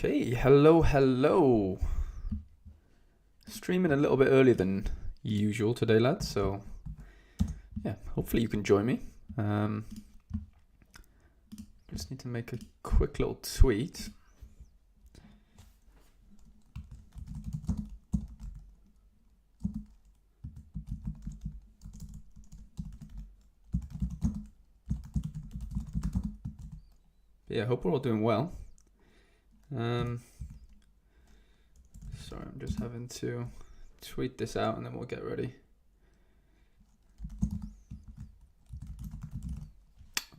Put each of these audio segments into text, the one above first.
Okay, hello. Streaming a little bit earlier than usual today, lads. So, yeah, hopefully you can join me. Just need to make a quick little tweet. But yeah, hope we're all doing well. Sorry, I'm just having to tweet this out and then we'll get ready.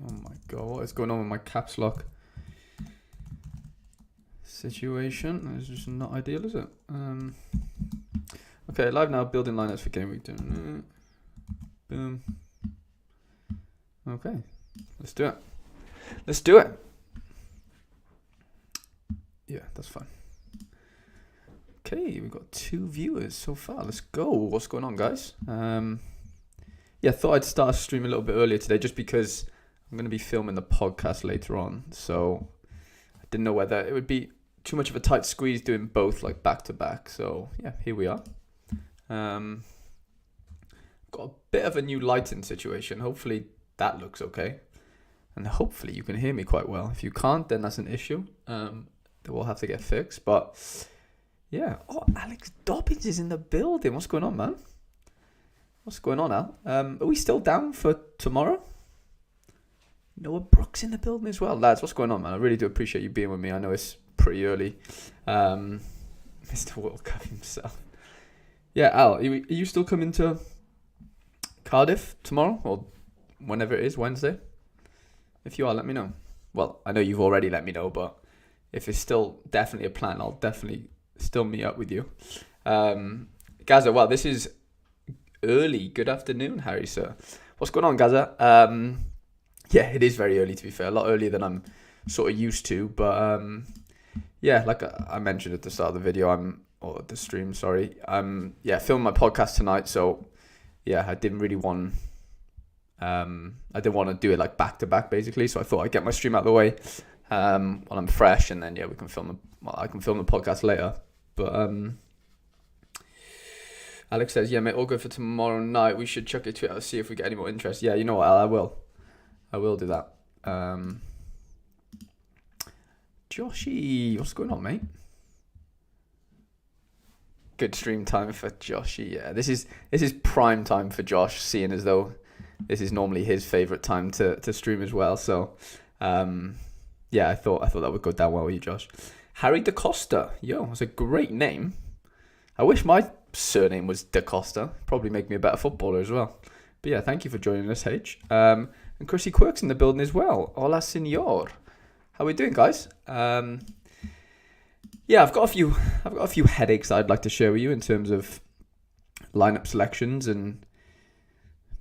Oh my god, what is going on with my caps lock situation? It's just not ideal, is it? Okay, live now, building lineups for game week. Boom. Okay, let's do it. Yeah, that's fine. Okay, we've got 2 viewers so far. Let's go. What's going on, guys? Yeah, thought I'd start a stream a little bit earlier today just because I'm going to be filming the podcast later on. So I didn't know whether it would be too much of a tight squeeze doing both like back to back. So yeah, here we are. Got a bit of a new lighting situation. Hopefully that looks okay. And hopefully you can hear me quite well. If you can't, then that's an issue. That will have to get fixed. But yeah. Oh, Alex Dobbins is in the building. What's going on, man? What's going on, Al? Are we still down for tomorrow? Noah Brooks in the building as well. Lads, what's going on, man? I really do appreciate you being with me. I know it's pretty early. Mr. World Cup himself. Yeah, Al, are you still coming to Cardiff tomorrow? Or whenever it is, Wednesday? If you are, let me know. Well, I know you've already let me know, but if it's still definitely a plan, I'll definitely still meet up with you. Gaza, well, this is early. Good afternoon, Harry, sir. What's going on, Gaza? Yeah, it is very early, to be fair. A lot earlier than I'm sort of used to. But yeah, like I mentioned at the start of the video, or the stream, sorry. filming my podcast tonight. So yeah, I didn't want to do it like back to back, basically. So I thought I'd get my stream out of the way while I'm fresh, and then yeah, I can film the podcast later. But Alex says, yeah, mate, all good for tomorrow night. We should chuck a tweet out to see if we get any more interest. Yeah, you know what, Al, I will do that. Joshy, what's going on, mate? Good stream time for Joshy. Yeah, this is prime time for Josh, seeing as though this is normally his favorite time to stream as well. So, yeah, I thought that would go down well with you, Josh. Harry DaCosta. Yo, that's a great name. I wish my surname was DaCosta. Probably make me a better footballer as well. But yeah, thank you for joining us, H. And Chrissy Quirk's in the building as well. Hola, senor. How are we doing, guys? Yeah, I've got a few headaches I'd like to share with you in terms of lineup selections and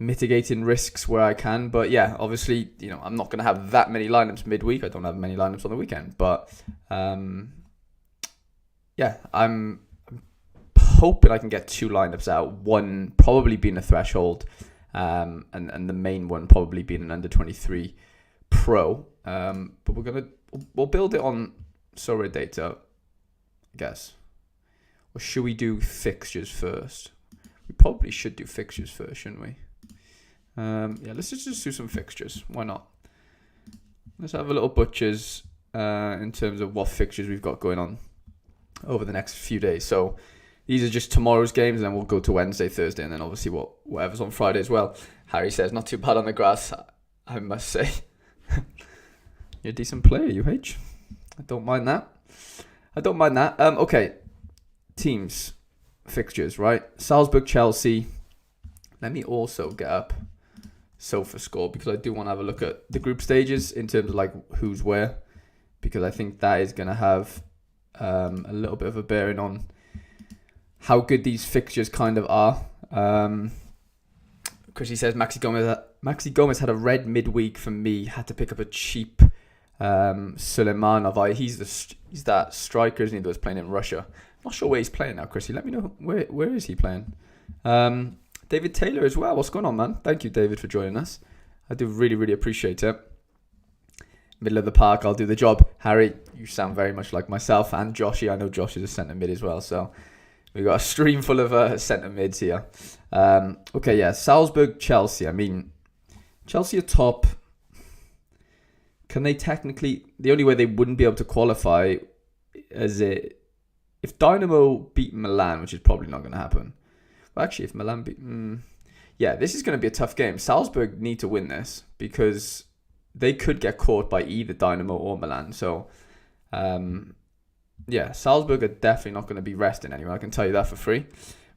mitigating risks where I can. But yeah, obviously, I'm not going to have that many lineups midweek. I don't have many lineups on the weekend. But yeah, I'm hoping I can get 2 lineups out. One probably being a threshold, and the main one probably being an under 23 pro. But we'll build it on Sorare data, I guess. Or should we do fixtures first? We probably should do fixtures first, shouldn't we? Yeah, let's just do some fixtures. Why not? Let's have a little butchers in terms of what fixtures we've got going on over the next few days. So these are just tomorrow's games, and then we'll go to Wednesday, Thursday, and then obviously whatever's on Friday as well. Harry says, not too bad on the grass, I must say. You're a decent player, UH. I don't mind that. Okay, teams, fixtures, right? Salzburg, Chelsea. Let me also get up SofaScore because I do want to have a look at the group stages in terms of like who's where, because I think that is going to have a little bit of a bearing on how good these fixtures kind of are. Chrissy says Maxi Gomez had a red midweek for me. Had to pick up a cheap Suleimanov. He's that striker, isn't he, that was playing in Russia? I'm not sure where he's playing now, Chrissy. Let me know where is he playing. David Taylor as well. What's going on, man? Thank you, David, for joining us. I do really, really appreciate it. Middle of the park, I'll do the job. Harry, you sound very much like myself and Joshy. I know Josh is a centre mid as well, so we've got a stream full of centre mids here. Okay, yeah, Salzburg, Chelsea. I mean, Chelsea are top. Can they technically... The only way they wouldn't be able to qualify is if Dynamo beat Milan, which is probably not going to happen. Well, actually, if Milan beat... yeah, this is going to be a tough game. Salzburg need to win this because they could get caught by either Dynamo or Milan. So, yeah, Salzburg are definitely not going to be resting anyone. I can tell you that for free.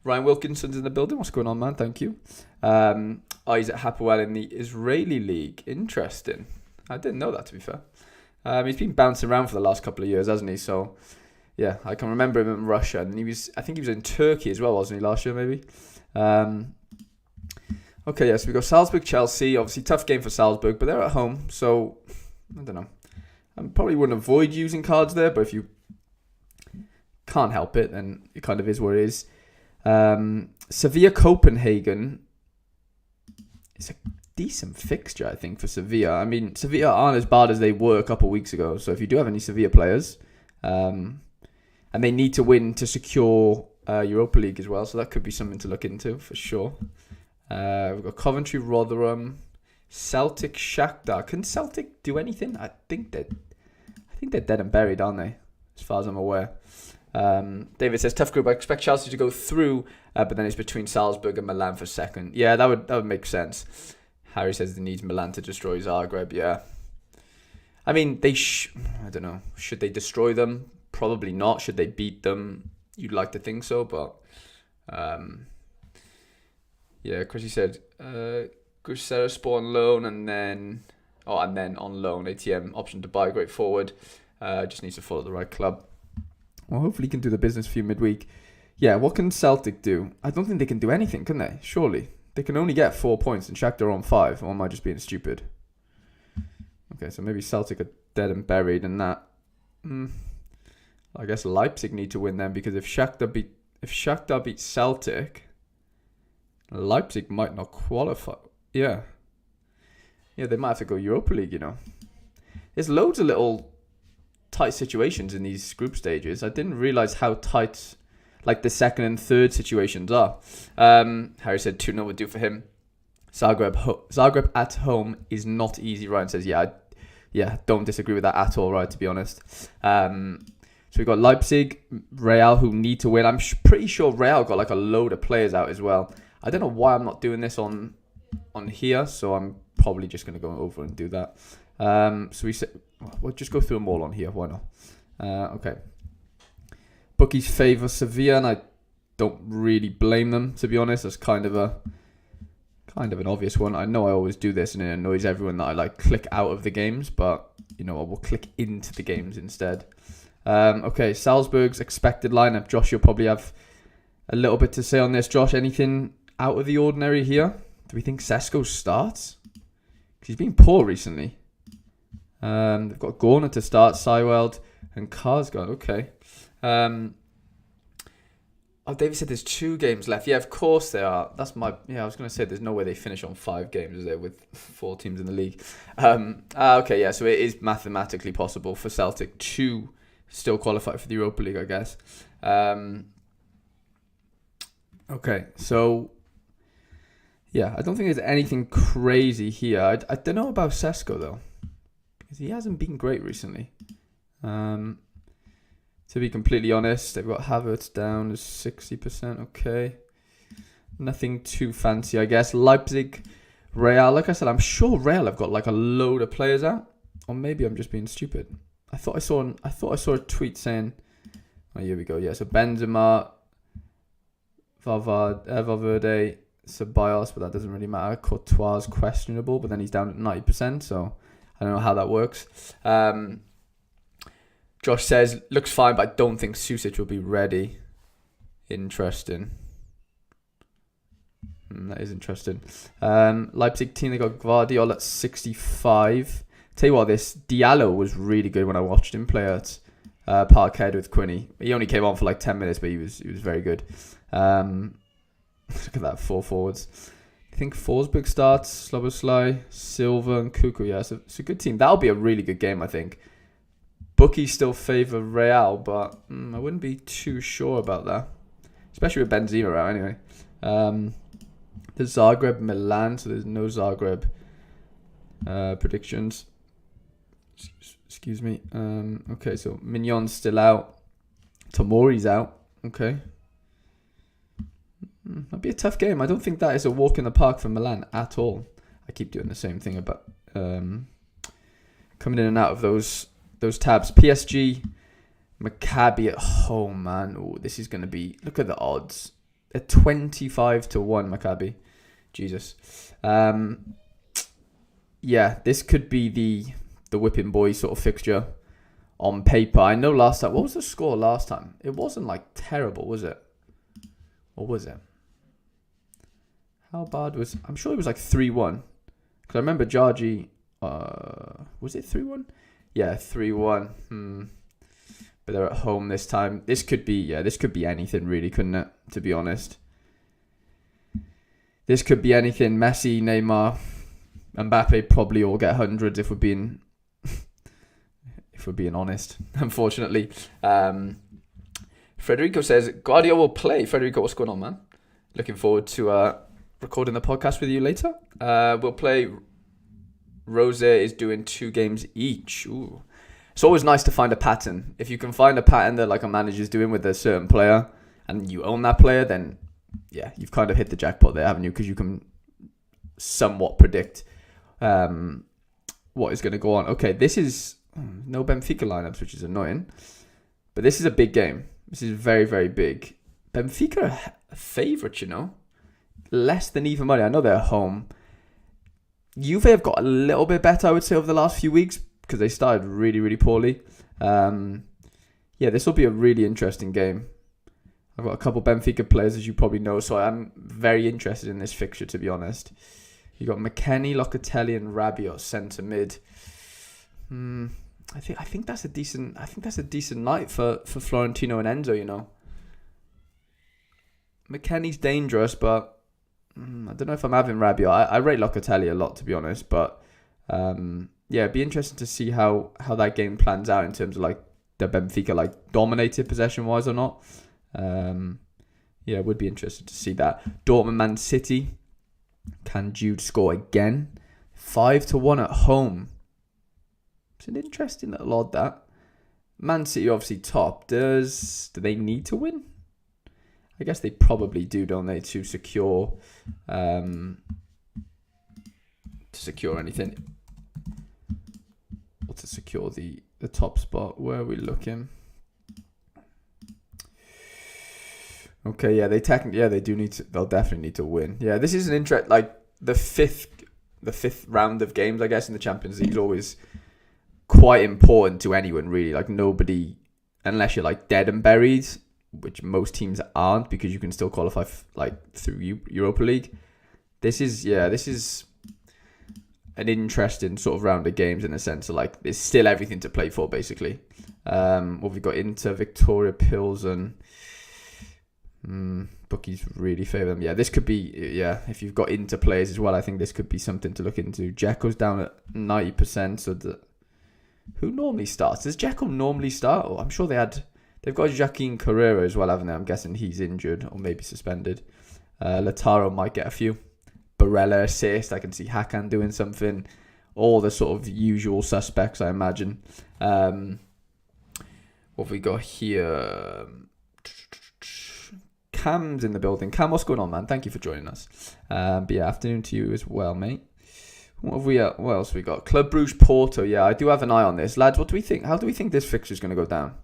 Ryan Wilkinson's in the building. What's going on, man? Thank you. He's at Hapoel in the Israeli League. Interesting. I didn't know that, to be fair. He's been bouncing around for the last couple of years, hasn't he? So, yeah, I can remember him in Russia. And I think he was in Turkey as well, wasn't he, last year, maybe? Okay, yeah, so we got Salzburg, Chelsea. Obviously, tough game for Salzburg, but they're at home. So, I don't know. I probably wouldn't avoid using cards there, but if you can't help it, then it kind of is what it is. Sevilla, Copenhagen. It's a decent fixture, I think, for Sevilla. I mean, Sevilla aren't as bad as they were a couple of weeks ago. So if you do have any Sevilla players, and they need to win to secure Europa League as well, so that could be something to look into for sure. We've got Coventry, Rotherham, Celtic, Shakhtar. Can Celtic do anything? I think they're dead and buried, aren't they? As far as I'm aware. David says tough group. I expect Chelsea to go through, but then it's between Salzburg and Milan for second. Yeah, that would make sense. Harry says they need Milan to destroy Zagreb. Yeah, I mean I don't know. Should they destroy them? Probably not. Should they beat them? You'd like to think so, but yeah. Chrissy said Guseraspor on loan and then on loan. ATM option to buy. Great forward. Just needs to follow the right club. Well, hopefully he can do the business for you midweek. Yeah, what can Celtic do? I don't think they can do anything, can they? Surely. They can only get 4 points and Shakhtar are on 5. Or am I just being stupid? Okay, so maybe Celtic are dead and buried and that. I guess Leipzig need to win then because if Shakhtar beats Celtic, Leipzig might not qualify. Yeah. Yeah, they might have to go Europa League, you know. There's loads of little tight situations in these group stages. I didn't realize how tight like the second and third situations are. Harry said 2-0 would do for him. Zagreb at home is not easy. Ryan says, yeah, don't disagree with that at all, right, to be honest. So we've got Leipzig, Real, who need to win. I'm pretty sure Real got like a load of players out as well. I don't know why I'm not doing this on here, so I'm probably just going to go over and do that. So we said, we'll just go through them all on here. Why not? Okay. Bookies favour Sevilla, and I don't really blame them, to be honest. That's kind of an obvious one. I know I always do this, and it annoys everyone that I like click out of the games, but you know I will click into the games instead. Okay, Salzburg's expected lineup. Josh, you'll probably have a little bit to say on this. Josh, anything out of the ordinary here? Do we think Sesko starts? Because he's been poor recently. They've got Gorner to start, Seiweld and Karsgaard. Okay. David said there's 2 games left. Yeah, of course there are. I was going to say there's no way they finish on 5 games, is there, with 4 teams in the league. Okay, yeah, so it is mathematically possible for Celtic to still qualify for the Europa League, I guess. Okay, so yeah, I don't think there's anything crazy here. I don't know about Sesko, though, because he hasn't been great recently. To be completely honest, they've got Havertz down as 60%. Okay. Nothing too fancy, I guess. Leipzig, Real. Like I said, I'm sure Real have got like a load of players out. Or maybe I'm just being stupid. I thought I saw a tweet saying... Oh, here we go. Yeah, so Benzema, Valverde, Ceballos, but that doesn't really matter. Courtois is questionable, but then he's down at 90%, so I don't know how that works. Josh says, looks fine, but I don't think Susic will be ready. Interesting. That is interesting. Leipzig team, they got Guardiola at 65. Tell you what, this Diallo was really good when I watched him play at Parkhead with Quinny. He only came on for like 10 minutes, but he was very good. Look at that, 4 forwards. I think Forsberg starts, Slobosly, Silva and Kuku. Yeah, so it's a good team. That'll be a really good game, I think. Bookies still favour Real, but I wouldn't be too sure about that. Especially with Benzema out anyway. There's Zagreb, Milan, so there's no Zagreb predictions. Excuse me. Okay, so Mignon's still out. Tomori's out. Okay. That'd be a tough game. I don't think that is a walk in the park for Milan at all. I keep doing the same thing about coming in and out of those tabs. PSG, Maccabi at home, man. Oh, this is going to be... Look at the odds. They're 25 to 1, Maccabi. Jesus. Yeah, this could be the whipping boy sort of fixture on paper. I know last time... What was the score last time? It wasn't like terrible, was it? Or was it? How bad was... I'm sure it was like 3-1. Because I remember Georgie... was it 3-1? Yeah, 3-1. But they're at home this time. This could be anything really, couldn't it? To be honest. This could be anything. Messi, Neymar, Mbappe probably all get hundreds if we're being honest, unfortunately. Federico says, Guardiola will play. Federico, what's going on, man? Looking forward to recording the podcast with you later. We'll play... Rose is doing 2 games each. Ooh. It's always nice to find a pattern. If you can find a pattern that like a manager's doing with a certain player and you own that player, then yeah, you've kind of hit the jackpot there, haven't you? Because you can somewhat predict what is going to go on. Okay, this is no Benfica lineups, which is annoying. But this is a big game. This is very, very big. Benfica are a favourite, you know. Less than even money. I know they're at home. Juve have got a little bit better, I would say, over the last few weeks because they started really, really poorly. Yeah, this will be a really interesting game. I've got a couple Benfica players, as you probably know, so I'm very interested in this fixture, to be honest. You got McKennie, Locatelli, and Rabiot centre mid. I think that's a decent night for Florentino and Enzo. You know, McKennie's dangerous, but I don't know if I'm having Rabiot. I rate Locatelli a lot, to be honest, but yeah, it'd be interesting to see how that game plans out in terms of like the Benfica like dominated possession wise or not. Yeah, would be interested to see that. Dortmund, Man City. Can Jude score again? 5-1 at home. It's an interesting little odd that. Man City obviously top. Do they need to win? I guess they probably do, don't they, to secure anything. Or to secure the top spot. Where are we looking? Okay, yeah, they do need to. They'll definitely need to win. Yeah, this is an interest. Like the fifth round of games, I guess, in the Champions League is always quite important to anyone, really. Like nobody, unless you're like dead and buried, which most teams aren't, because you can still qualify through Europa League. This is an interesting sort of round of games in a sense of like there's still everything to play for, basically. What we've got Inter, Victoria, Pilsen. Bookies really favour them. Yeah, this could be, if you've got Inter players as well, I think this could be something to look into. Dzeko's down at 90%, so who normally starts? Does Dzeko normally start? Oh, I'm sure they've got Joaquin Carrera as well, haven't they? I'm guessing he's injured or maybe suspended. Lautaro might get a few. Barella assist, I can see Hakan doing something. All the sort of usual suspects, I imagine. What have we got here? Cam's in the building. Cam, what's going on, man? Thank you for joining us. But yeah, afternoon to you as well, mate. What else have we got? Club Brugge Porto. Yeah, I do have an eye on this. Lads, what do we think? How do we think this fixture is going to go down?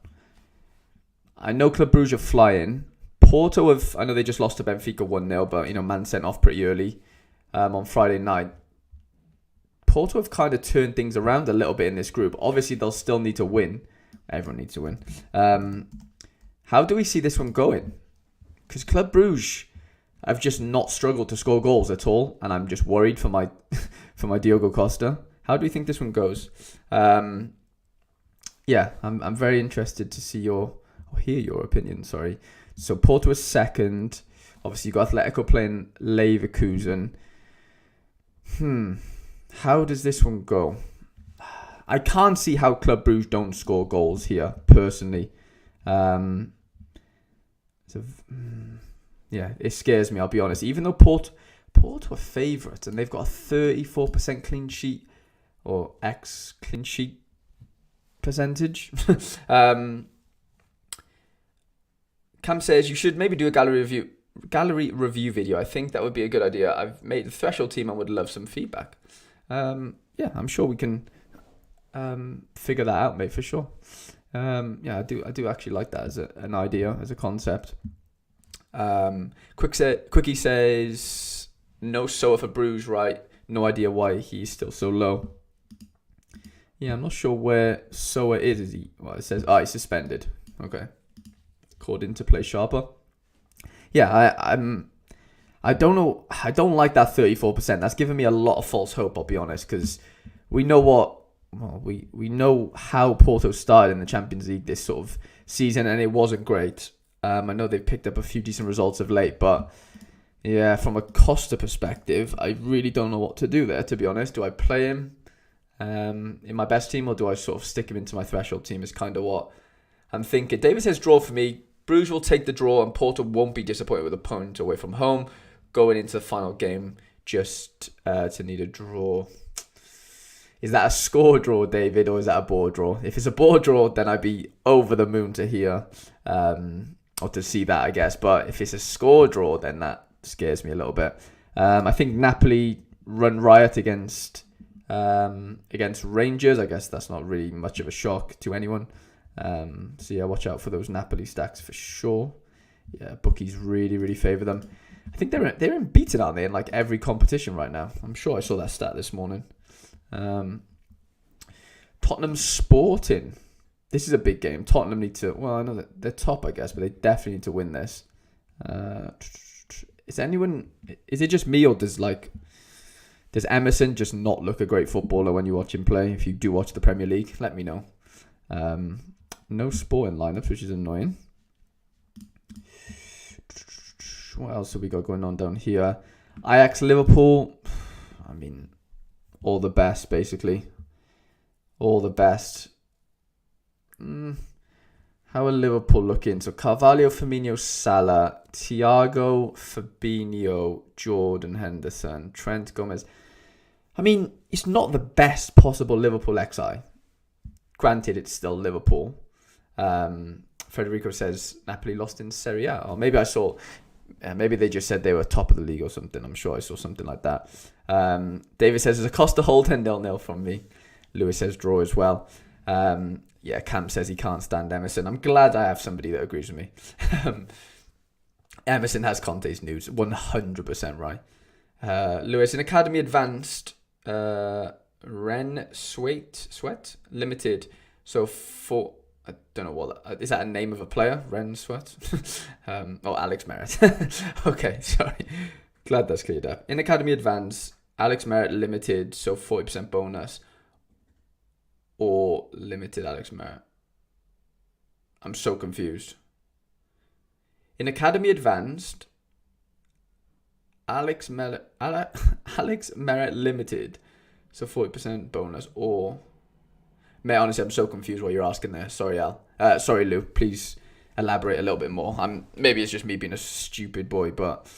I know Club Brugge are flying. Porto I know they just lost to Benfica 1-0, but, Man sent off pretty early on Friday night. Porto have kind of turned things around a little bit in this group. Obviously, they'll still need to win. Everyone needs to win. How do we see this one going? Because Club Brugge have just not struggled to score goals at all, and I'm just worried for my Diogo Costa. How do you think this one goes? Yeah, I'm very interested to see hear your opinion. Sorry. So Porto is second. Obviously, you got Atletico playing Leverkusen. How does this one go? I can't see how Club Brugge don't score goals here, personally. Yeah, it scares me, I'll be honest. Even though Porto are favourites and they've got a 34% clean sheet or clean sheet percentage. Cam says you should maybe do a gallery review video. I think that would be a good idea. I've made the threshold team and would love some feedback. Yeah, I'm sure we can figure that out, mate, for sure. Yeah, I do actually like that as an idea, as a concept. Quickie says no Soa for Bruges, right? No idea why he's still so low. Yeah, I'm not sure where Soa is. Is he? Well, it says he's suspended. Okay, called in to play sharper. Yeah, I don't know. I don't like that 34%. That's given me a lot of false hope, I'll be honest, because we know we know how Porto started in the Champions League this sort of season, and it wasn't great. I know they've picked up a few decent results of late, but yeah, from a Costa perspective, I really don't know what to do there, to be honest. Do I play him in my best team, or do I sort of stick him into my threshold team is kind of what I'm thinking. David says draw for me. Bruges will take the draw, and Porto won't be disappointed with a point away from home going into the final game just to need a draw. Is that a score draw, David, or is that a board draw? If it's a board draw, then I'd be over the moon to hear or to see that, I guess. But if it's a score draw, then that scares me a little bit. I think Napoli run riot against Rangers. I guess that's not really much of a shock to anyone. So yeah, watch out for those Napoli stacks for sure. Yeah, bookies really, really favour them. I think they're unbeaten, aren't they, in like every competition right now? I'm sure I saw that stat this morning. Tottenham Sporting. This is a big game. Tottenham need to. Well, I know that they're top, I guess, but they definitely need to win this. Is it just me, or does Emerson just not look a great footballer when you watch him play? If you do watch the Premier League, let me know. No Sporting lineups, which is annoying. What else have we got going on down here? Ajax Liverpool. I mean, all the best, basically. All the best. How are Liverpool looking? So Carvalho, Firmino, Salah, Thiago, Fabinho, Jordan Henderson, Trent Gomez. I mean, it's not the best possible Liverpool XI. Granted, it's still Liverpool. Federico says Napoli lost in Serie A. Or maybe I saw... maybe they just said they were top of the league or something. I'm sure I saw something like that. David says, there's a Costa hold 10-0 from me. Lewis says draw as well. Yeah, Camp says he can't stand Emerson. I'm glad I have somebody that agrees with me. Emerson has Conte's news. 100% right. Lewis, in Academy Advanced, Ren Sweat Limited. So for... I don't know what... is that a name of a player? Ren Sweat? Alex Merritt. Okay, sorry. Glad that's cleared up. In Academy Advance, Alex Merritt Limited, so 40% bonus. Or limited Alex Merritt. I'm so confused. In Academy Advanced, Alex Merritt Limited, so 40% bonus, or... Mate, honestly, I'm so confused what you're asking there. Sorry, Al. Sorry, Lou. Please elaborate a little bit more. Maybe it's just me being a stupid boy, but...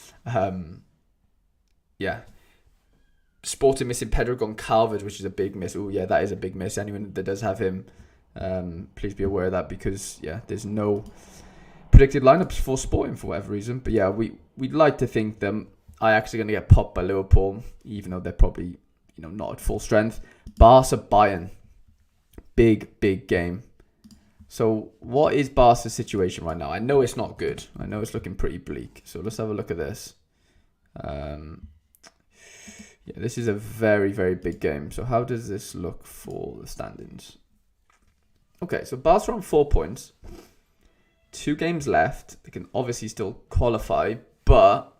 yeah. Sporting missing Pedro Goncalves, which is a big miss. Oh, yeah, that is a big miss. Anyone that does have him, please be aware of that, because, yeah, there's no predicted lineups for Sporting for whatever reason. But, yeah, we'd like to think them Ajax are going to get popped by Liverpool, even though they're probably, not at full strength. Barca Bayern. Big game. So, what is Barca's situation right now? I know it's not good. I know it's looking pretty bleak. So, let's have a look at this. Yeah, this is a very, very big game. So how does this look for the standings? Okay, so Barca on 4 points. 2 games left. They can obviously still qualify, but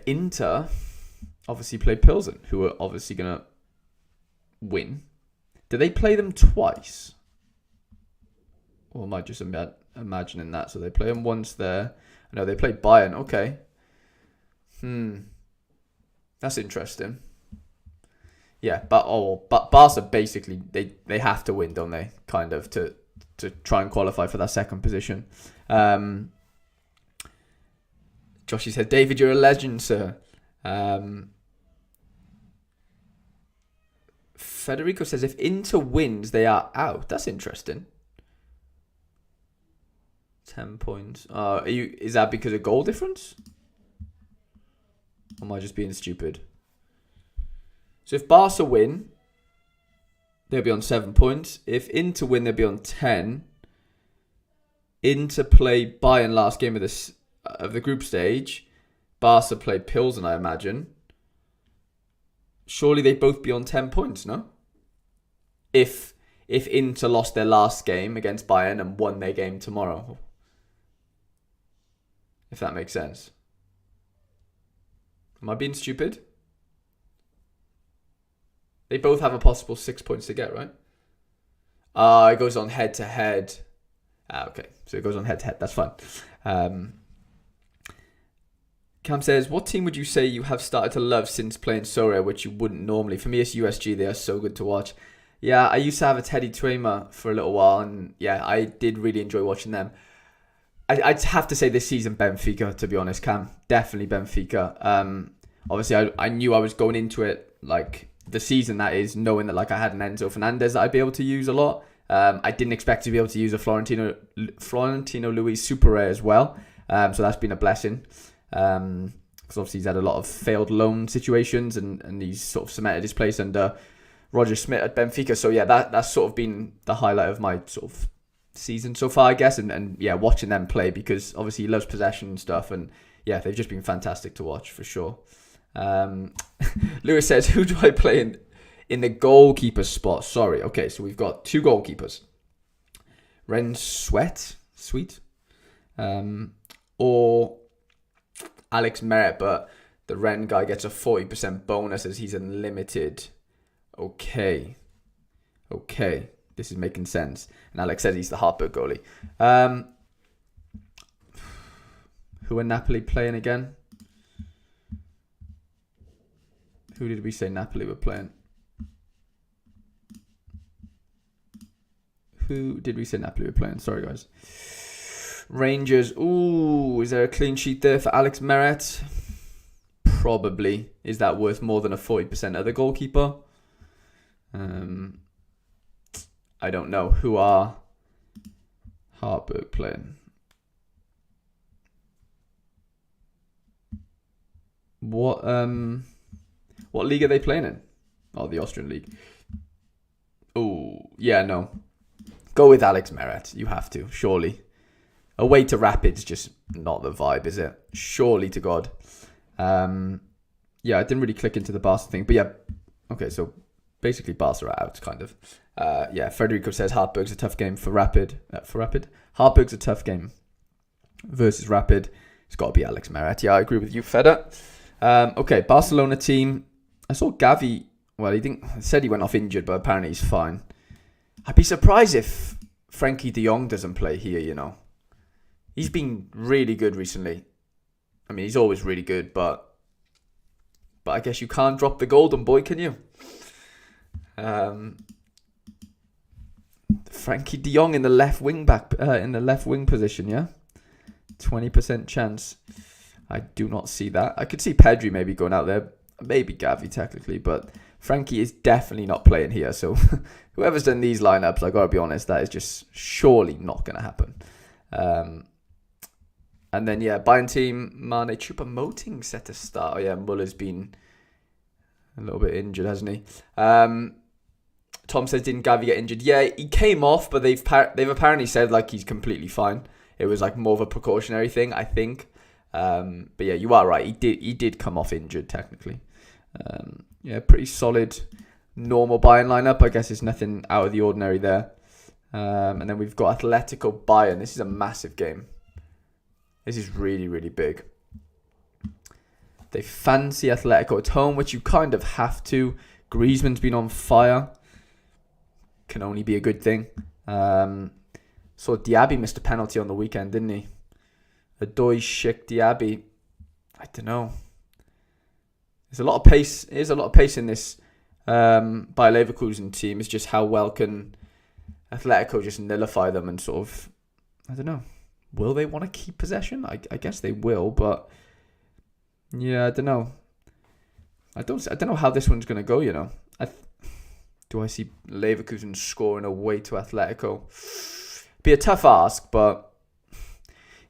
Inter obviously play Pilsen, who are obviously going to win. Do they play them twice? Or am I just imagining that? So they play them once there. No, they play Bayern. Okay. That's interesting. Yeah, but Barca basically they have to win, don't they? Kind of to try and qualify for that second position. Joshy said, David, you're a legend, sir. Federico says, if Inter wins, they are out. That's interesting. 10 points. Is that because of goal difference? Or am I just being stupid? So if Barca win, they'll be on 7 points. If Inter win, they'll be on 10. Inter play Bayern last game of the group stage. Barca play Pilsen, I imagine. Surely they'd both be on 10 points, no? If Inter lost their last game against Bayern and won their game tomorrow. If that makes sense. Am I being stupid? They both have a possible 6 points to get, right? It goes on head to head. Okay. So it goes on head to head. That's fine. Cam says, what team would you say you have started to love since playing Sorare, which you wouldn't normally? For me, it's USG. They are so good to watch. Yeah, I used to have a Teddy Twema for a little while, and yeah, I did really enjoy watching them. I'd have to say this season, Benfica, to be honest, Cam. Definitely Benfica. Obviously, I knew I was going into it, like, the season that is, knowing that like I had an Enzo Fernandez that I'd be able to use a lot. I didn't expect to be able to use a Florentino Luis super rare as well. So that's been a blessing. Because obviously he's had a lot of failed loan situations and he's sort of cemented his place under Roger Schmidt at Benfica. So yeah, that's sort of been the highlight of my sort of season so far, I guess. And yeah, watching them play, because obviously he loves possession and stuff. And yeah, they've just been fantastic to watch for sure. Lewis says, who do I play in the goalkeeper spot? Sorry. Okay, so we've got two goalkeepers. Ren Sweet. Or Alex Merritt, but the Ren guy gets a 40% bonus as he's unlimited. Okay. This is making sense. And Alex says he's the Hartberg goalie. Who are Napoli playing again? Who did we say Napoli were playing? Sorry, guys. Rangers. Ooh, is there a clean sheet there for Alex Merritt? Probably. Is that worth more than a 40% other goalkeeper? I don't know. Who are Hartberg playing? What league are they playing in? Oh, the Austrian league. Oh, yeah, no. Go with Alex Merritt. You have to, surely. Away to Rapid's just not the vibe, is it? Surely to God. Yeah, I didn't really click into the Barca thing. But yeah, okay, so basically Barca are out, kind of. Yeah, Federico says Hartberg's a tough game for Rapid. Hartberg's a tough game versus Rapid. It's got to be Alex Merritt. Yeah, I agree with you, Feder. Okay, Barcelona team. I saw Gavi. Well, he said he went off injured, but apparently he's fine. I'd be surprised if Frankie de Jong doesn't play here, you know. He's been really good recently. I mean, he's always really good, but I guess you can't drop the golden boy, can you? Frankie de Jong in the left wing position, yeah? 20% chance. I do not see that. I could see Pedri maybe going out there. Maybe Gavi technically, but Frankie is definitely not playing here. So whoever's done these lineups, I gotta be honest, that is just surely not gonna happen. And then yeah, Bayern team, Mane Choupo-Moting set to start. Oh yeah, Muller's been a little bit injured, hasn't he? Tom says, didn't Gavi get injured? Yeah, he came off, but they've apparently said like he's completely fine. It was like more of a precautionary thing, I think. But yeah, you are right. He did come off injured technically. Yeah, pretty solid, normal Bayern lineup. I guess it's nothing out of the ordinary there. And then we've got Atletico Bayern. This is a massive game. This is really, really big. They fancy Atletico at home, which you kind of have to. Griezmann's been on fire. Can only be a good thing. So Diaby missed a penalty on the weekend, didn't he? Adoy Sheikh Diaby. I don't know. There's a lot of pace. There's a lot of pace in this by a Leverkusen team is just how well can Atletico just nullify them and sort of, I don't know, will they want to keep possession? I guess they will, but yeah, I don't know. I don't know how this one's going to go, you know. Do I see Leverkusen scoring away to Atletico? Be a tough ask, but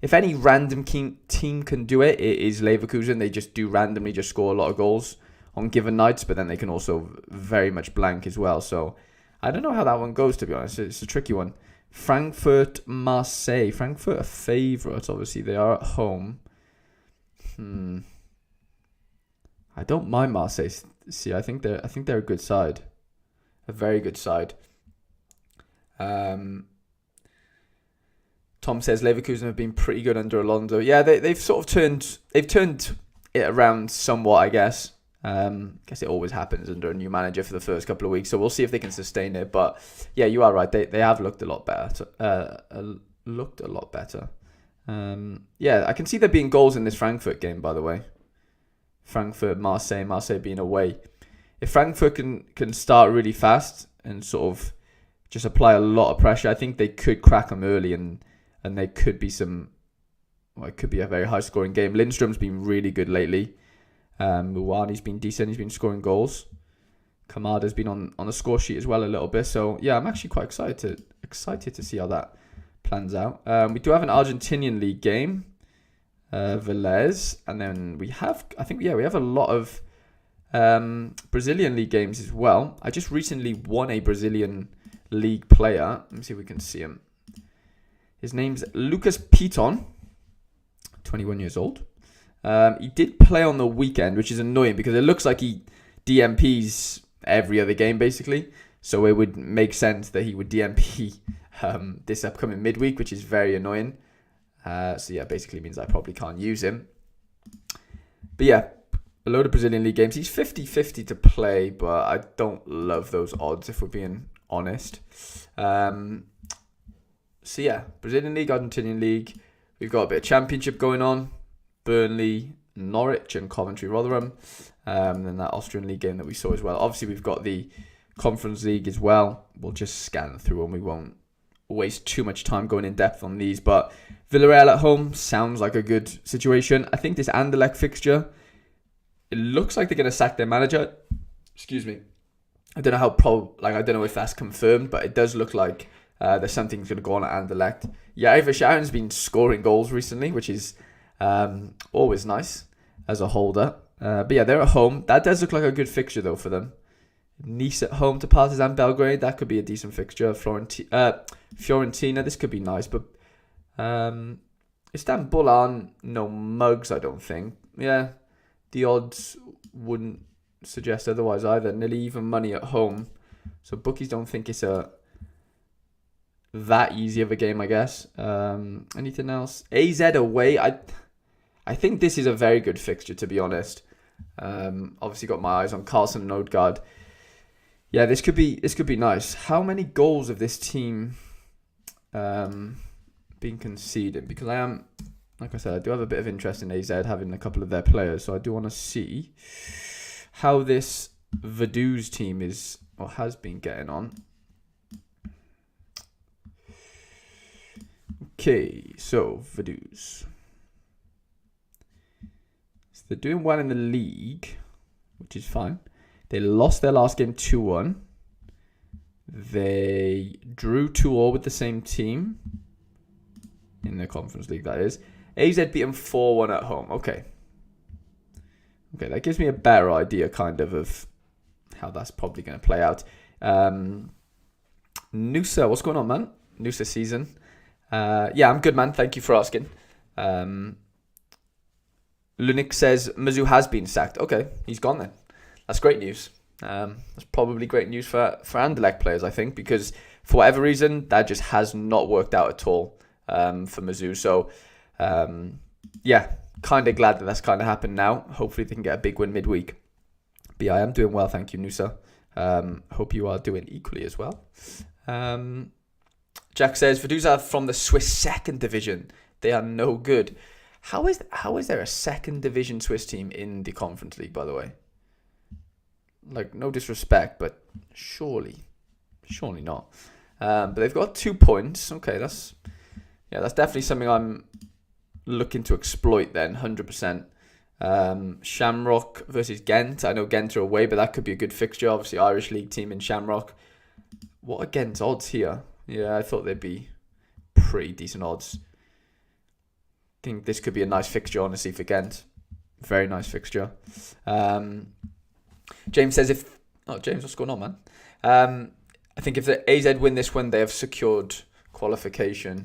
if any random team can do it, it is Leverkusen. They just do randomly just score a lot of goals on given nights, but then they can also very much blank as well. So I don't know how that one goes, to be honest. It's a tricky one. Frankfurt, Marseille. Frankfurt are favourites. Obviously, they are at home. I don't mind Marseille. See, I think they're a good side, a very good side. Tom says Leverkusen have been pretty good under Alonso. Yeah, they've turned it around somewhat, I guess. Guess it always happens under a new manager for the first couple of weeks, so we'll see if they can sustain it. But yeah, you are right. They have looked a lot better. Yeah, I can see there being goals in this Frankfurt game, by the way. Frankfurt, Marseille being away. If Frankfurt can start really fast and sort of just apply a lot of pressure, I think they could crack them early and they could be it could be a very high scoring game. Lindstrom's been really good lately. Muwani's been decent. He's been scoring goals. Kamada's been on the score sheet as well a little bit. So yeah, I'm actually quite excited to see how that plans out. We do have an Argentinian league game, Velez, and then we have a lot of Brazilian league games as well. I just recently won a Brazilian league player. Let me see if we can see him. His name's Lucas Piton, 21 years old. He did play on the weekend, which is annoying because it looks like he DMPs every other game, basically. So it would make sense that he would DMP this upcoming midweek, which is very annoying. So yeah, basically means I probably can't use him. But yeah, a load of Brazilian league games. He's 50-50 to play, but I don't love those odds, if we're being honest. So yeah, Brazilian league, Argentinian league. We've got a bit of championship going on. Burnley, Norwich and Coventry, Rotherham. And then that Austrian league game that we saw as well. Obviously, we've got the Conference League as well. We'll just scan through and we won't waste too much time going in depth on these. But Villarreal at home sounds like a good situation. I think this Anderlecht fixture, it looks like they're going to sack their manager. Excuse me. I don't know I don't know if that's confirmed, but it does look like there's something going to go on at Anderlecht. Yeah, Ivor Sharon's been scoring goals recently, which is always nice as a holder. But yeah, they're at home. That does look like a good fixture though for them. Nice at home to Partizan Belgrade. That could be a decent fixture. Fiorentina. This could be nice, but Istanbul aren't no mugs, I don't think. Yeah, the odds wouldn't suggest otherwise either. Nearly even money at home, so bookies don't think it's that easy of a game, I guess. Anything else? AZ away. I think this is a very good fixture, to be honest. Obviously got my eyes on Carlson and Odegaard. Yeah, this could be nice. How many goals have this team been conceding? Because I am, like I said, I do have a bit of interest in AZ having a couple of their players, so I do want to see how this Vaduz team is or has been getting on. Okay, so Vaduz. So they're doing well in the league, which is fine. They lost their last game 2-1. They drew 2-2 with the same team in the Conference League, that is. AZ beat them 4-1 at home. Okay, that gives me a better idea, kind of how that's probably going to play out. Nusa, what's going on, man? Nusa season. Yeah, I'm good, man. Thank you for asking. Lunik says Mizzou has been sacked. Okay, he's gone then. That's great news. That's probably great news for Anderlecht players, I think, because for whatever reason, that just has not worked out at all for Mizzou. So, yeah, kind of glad that that's kind of happened now. Hopefully they can get a big win midweek. But yeah, I am doing well, thank you, Nusa. Hope you are doing equally as well. Jack says, Vaduz are from the Swiss second division. They are no good. How is there a second division Swiss team in the Conference League, by the way? Like, no disrespect, but surely not. But they've got 2 points. Okay, that's definitely something I'm looking to exploit then, 100%. Shamrock versus Ghent. I know Ghent are away, but that could be a good fixture. Obviously, Irish League team in Shamrock. What are Ghent's odds here? Yeah, I thought they'd be pretty decent odds. I think this could be a nice fixture, honestly, for Ghent. Very nice fixture. James says James, what's going on, man? I think if the AZ win this one, they have secured qualification.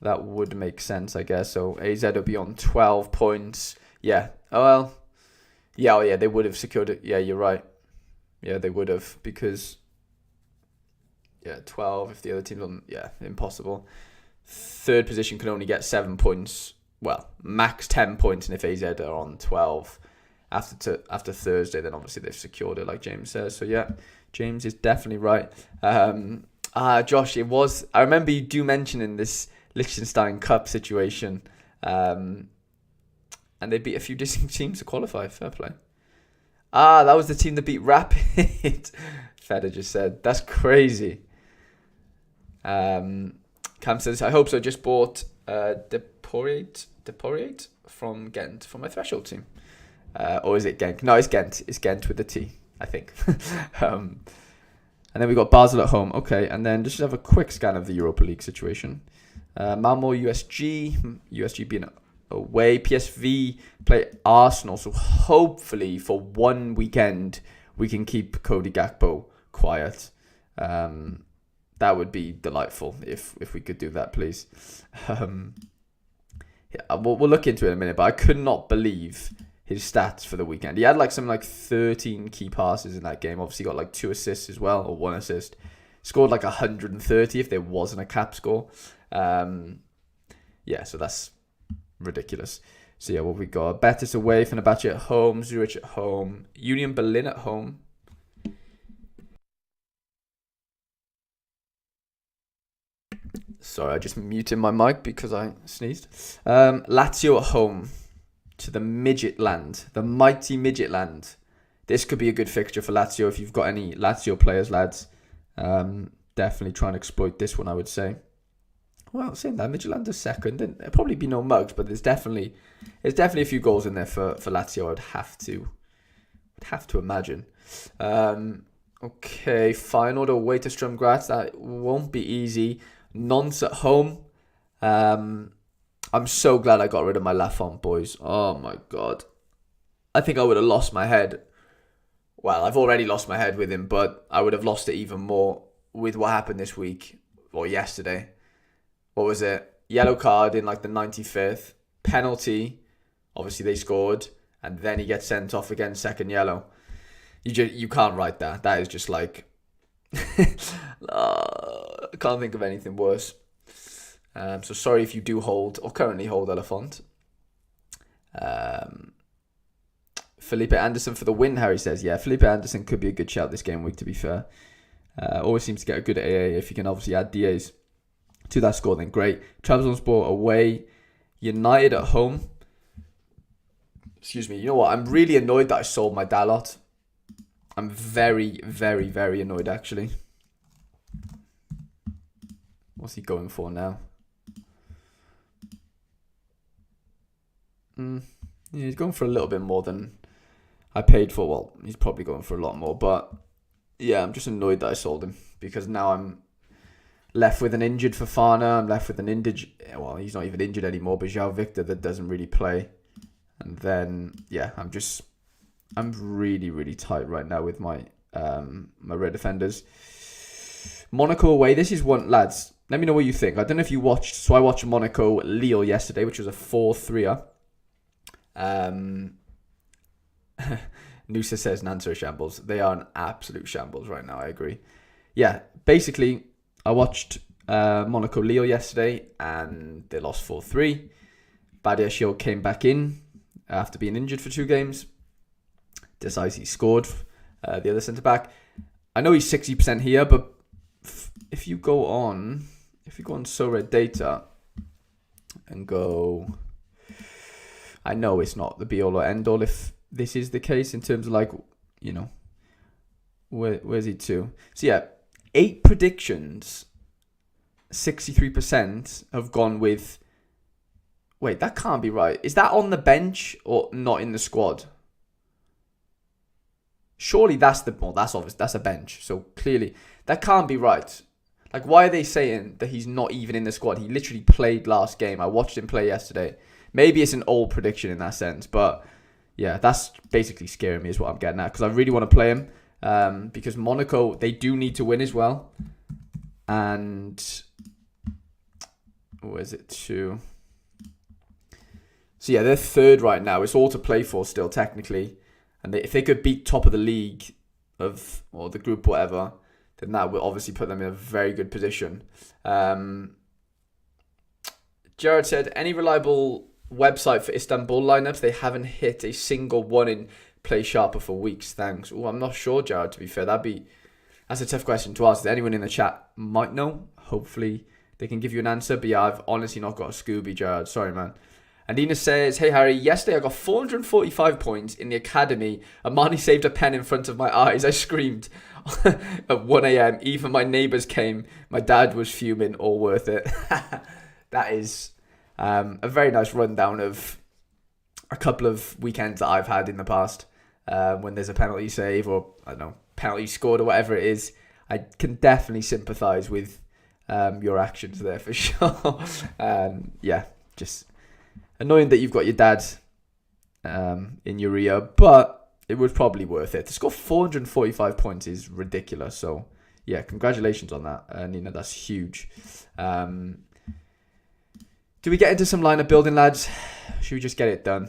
That would make sense, I guess. So AZ will be on 12 points. Yeah. Yeah, they would have secured it. Yeah, you're right. Yeah, they would have, because 12 if the other team's on. Yeah, impossible. Third position can only get 7 points. Well, max 10 points, and if AZ are on 12 after Thursday, then obviously they've secured it, like James says. So yeah, James is definitely right. Josh, it was. I remember you do mention in this Liechtenstein Cup situation, and they beat a few distinct teams to qualify. Fair play. That was the team that beat Rapid. Feder just said, that's crazy. Cam says, I hope so. Just bought Deporiate from Ghent for my Threshold team. Or is it Genk? No, it's Ghent. It's Ghent with a T, I think. And then we got Basel at home. Okay, and then just have a quick scan of the Europa League situation. Malmo USG being away. PSV play Arsenal. So hopefully for one weekend we can keep Cody Gakpo quiet. That would be delightful if we could do that, please. We'll look into it in a minute, but I could not believe his stats for the weekend. He had something like 13 key passes in that game. Obviously got 2 assists as well, or 1 assist. Scored 130 if there wasn't a cap score. So that's ridiculous. So yeah, what we got? Betis away, Fenerbahce at home, Zurich at home, Union Berlin at home. Sorry, I just muted my mic because I sneezed. Lazio at home to the Midget Land, the mighty Midget Land. This could be a good fixture for Lazio if you've got any Lazio players, lads. Definitely try and exploit this one, I would say. Well, saying that, Midtjylland is second. There'll probably be no mugs, but there's definitely a few goals in there for Lazio. I'd have to imagine. Okay, Feyenoord away to Sturm Graz. That won't be easy. Nantes at home. I'm so glad I got rid of my Lafont, boys. Oh my god, I think I would have lost my head. Well, I've already lost my head with him, but I would have lost it even more with what happened this week or yesterday. What was it? Yellow card in the 95th. Penalty. Obviously they scored. And then he gets sent off again, second yellow. You can't write that. That is just I can't think of anything worse. So sorry if you do hold or currently hold Elefant. Felipe Anderson for the win, Harry says. Yeah, Felipe Anderson could be a good shout this game week, to be fair. Always seems to get a good AA if you can obviously add DAs to that score, then great. Trabzonspor away. United at home. Excuse me. You know what? I'm really annoyed that I sold my Dalot. I'm very, very, very annoyed, actually. What's he going for now? Yeah, he's going for a little bit more than I paid for. Well, he's probably going for a lot more, but yeah, I'm just annoyed that I sold him because now I'm left with an injured Fofana. I'm left with an injured. Well, he's not even injured anymore, but João Victor that doesn't really play. And then yeah, I'm really, really tight right now with my my red defenders. Monaco away. This is one, lads. Let me know what you think. I don't know if you watched. So I watched Monaco Lille yesterday, which was a 4-3. Noosa says Nantes are shambles. They are an absolute shambles right now. I agree. Yeah, basically, I watched Monaco Lille yesterday, and they lost 4-3. Badiashile came back in after being injured for 2 games. Decisive scored. The other centre back. I know he's 60% here, but if you go on Sorare data and go, I know it's not the be all or end all if this is the case in terms of Where's he to? So yeah, 8 predictions, 63% have gone with. Wait, that can't be right. Is that on the bench or not in the squad? Surely that's that's obvious. That's a bench. So clearly that can't be right. Like, why are they saying that he's not even in the squad? He literally played last game. I watched him play yesterday. Maybe it's an old prediction in that sense, but yeah, that's basically scaring me is what I'm getting at, because I really want to play him. Because Monaco, they do need to win as well. And where's it to? So yeah, they're third right now. It's all to play for still, technically. And if they could beat top of the league or the group, whatever, then that will obviously put them in a very good position. Jared said, any reliable website for Istanbul lineups? They haven't hit a single one in Play Sharper for weeks. Thanks. Oh, I'm not sure, Jared, to be fair. That's a tough question to ask. Anyone in the chat might know. Hopefully they can give you an answer. But yeah, I've honestly not got a Scooby, Jared. Sorry, man. And Ina says, hey, Harry, yesterday I got 445 points in the academy. Amani saved a pen in front of my eyes. I screamed at 1 a.m. Even my neighbours came. My dad was fuming. All worth it. That is a very nice rundown of a couple of weekends that I've had in the past. When there's a penalty save or, I don't know, penalty scored or whatever it is. I can definitely sympathise with your actions there for sure. Yeah, just annoying that you've got your dad in your ear, but it was probably worth it. To score 445 points is ridiculous. So, yeah, congratulations on that, Nina. That's huge. Do we get into some lineup building, lads? Should we just get it done?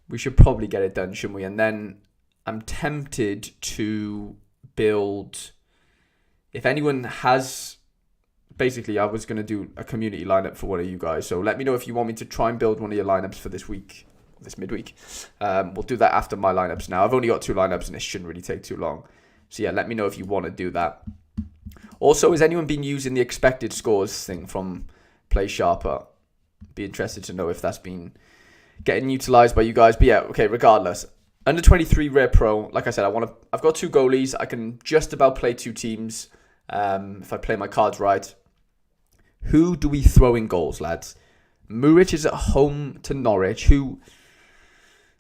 We should probably get it done, shouldn't we? And then I'm tempted to build. If anyone has. Basically, I was going to do a community lineup for one of you guys. So let me know if you want me to try and build one of your lineups for this week, this midweek. We'll do that after my lineups now. I've only got 2 lineups and it shouldn't really take too long. So yeah, let me know if you want to do that. Also, has anyone been using the expected scores thing from Play Sharper? Be interested to know if that's been getting utilised by you guys. But yeah, okay, regardless. Under 23 Rare Pro, like I said, I've got 2 goalies. I can just about play 2 teams if I play my cards right. Who do we throw in goals, lads? Muric is at home to Norwich, who,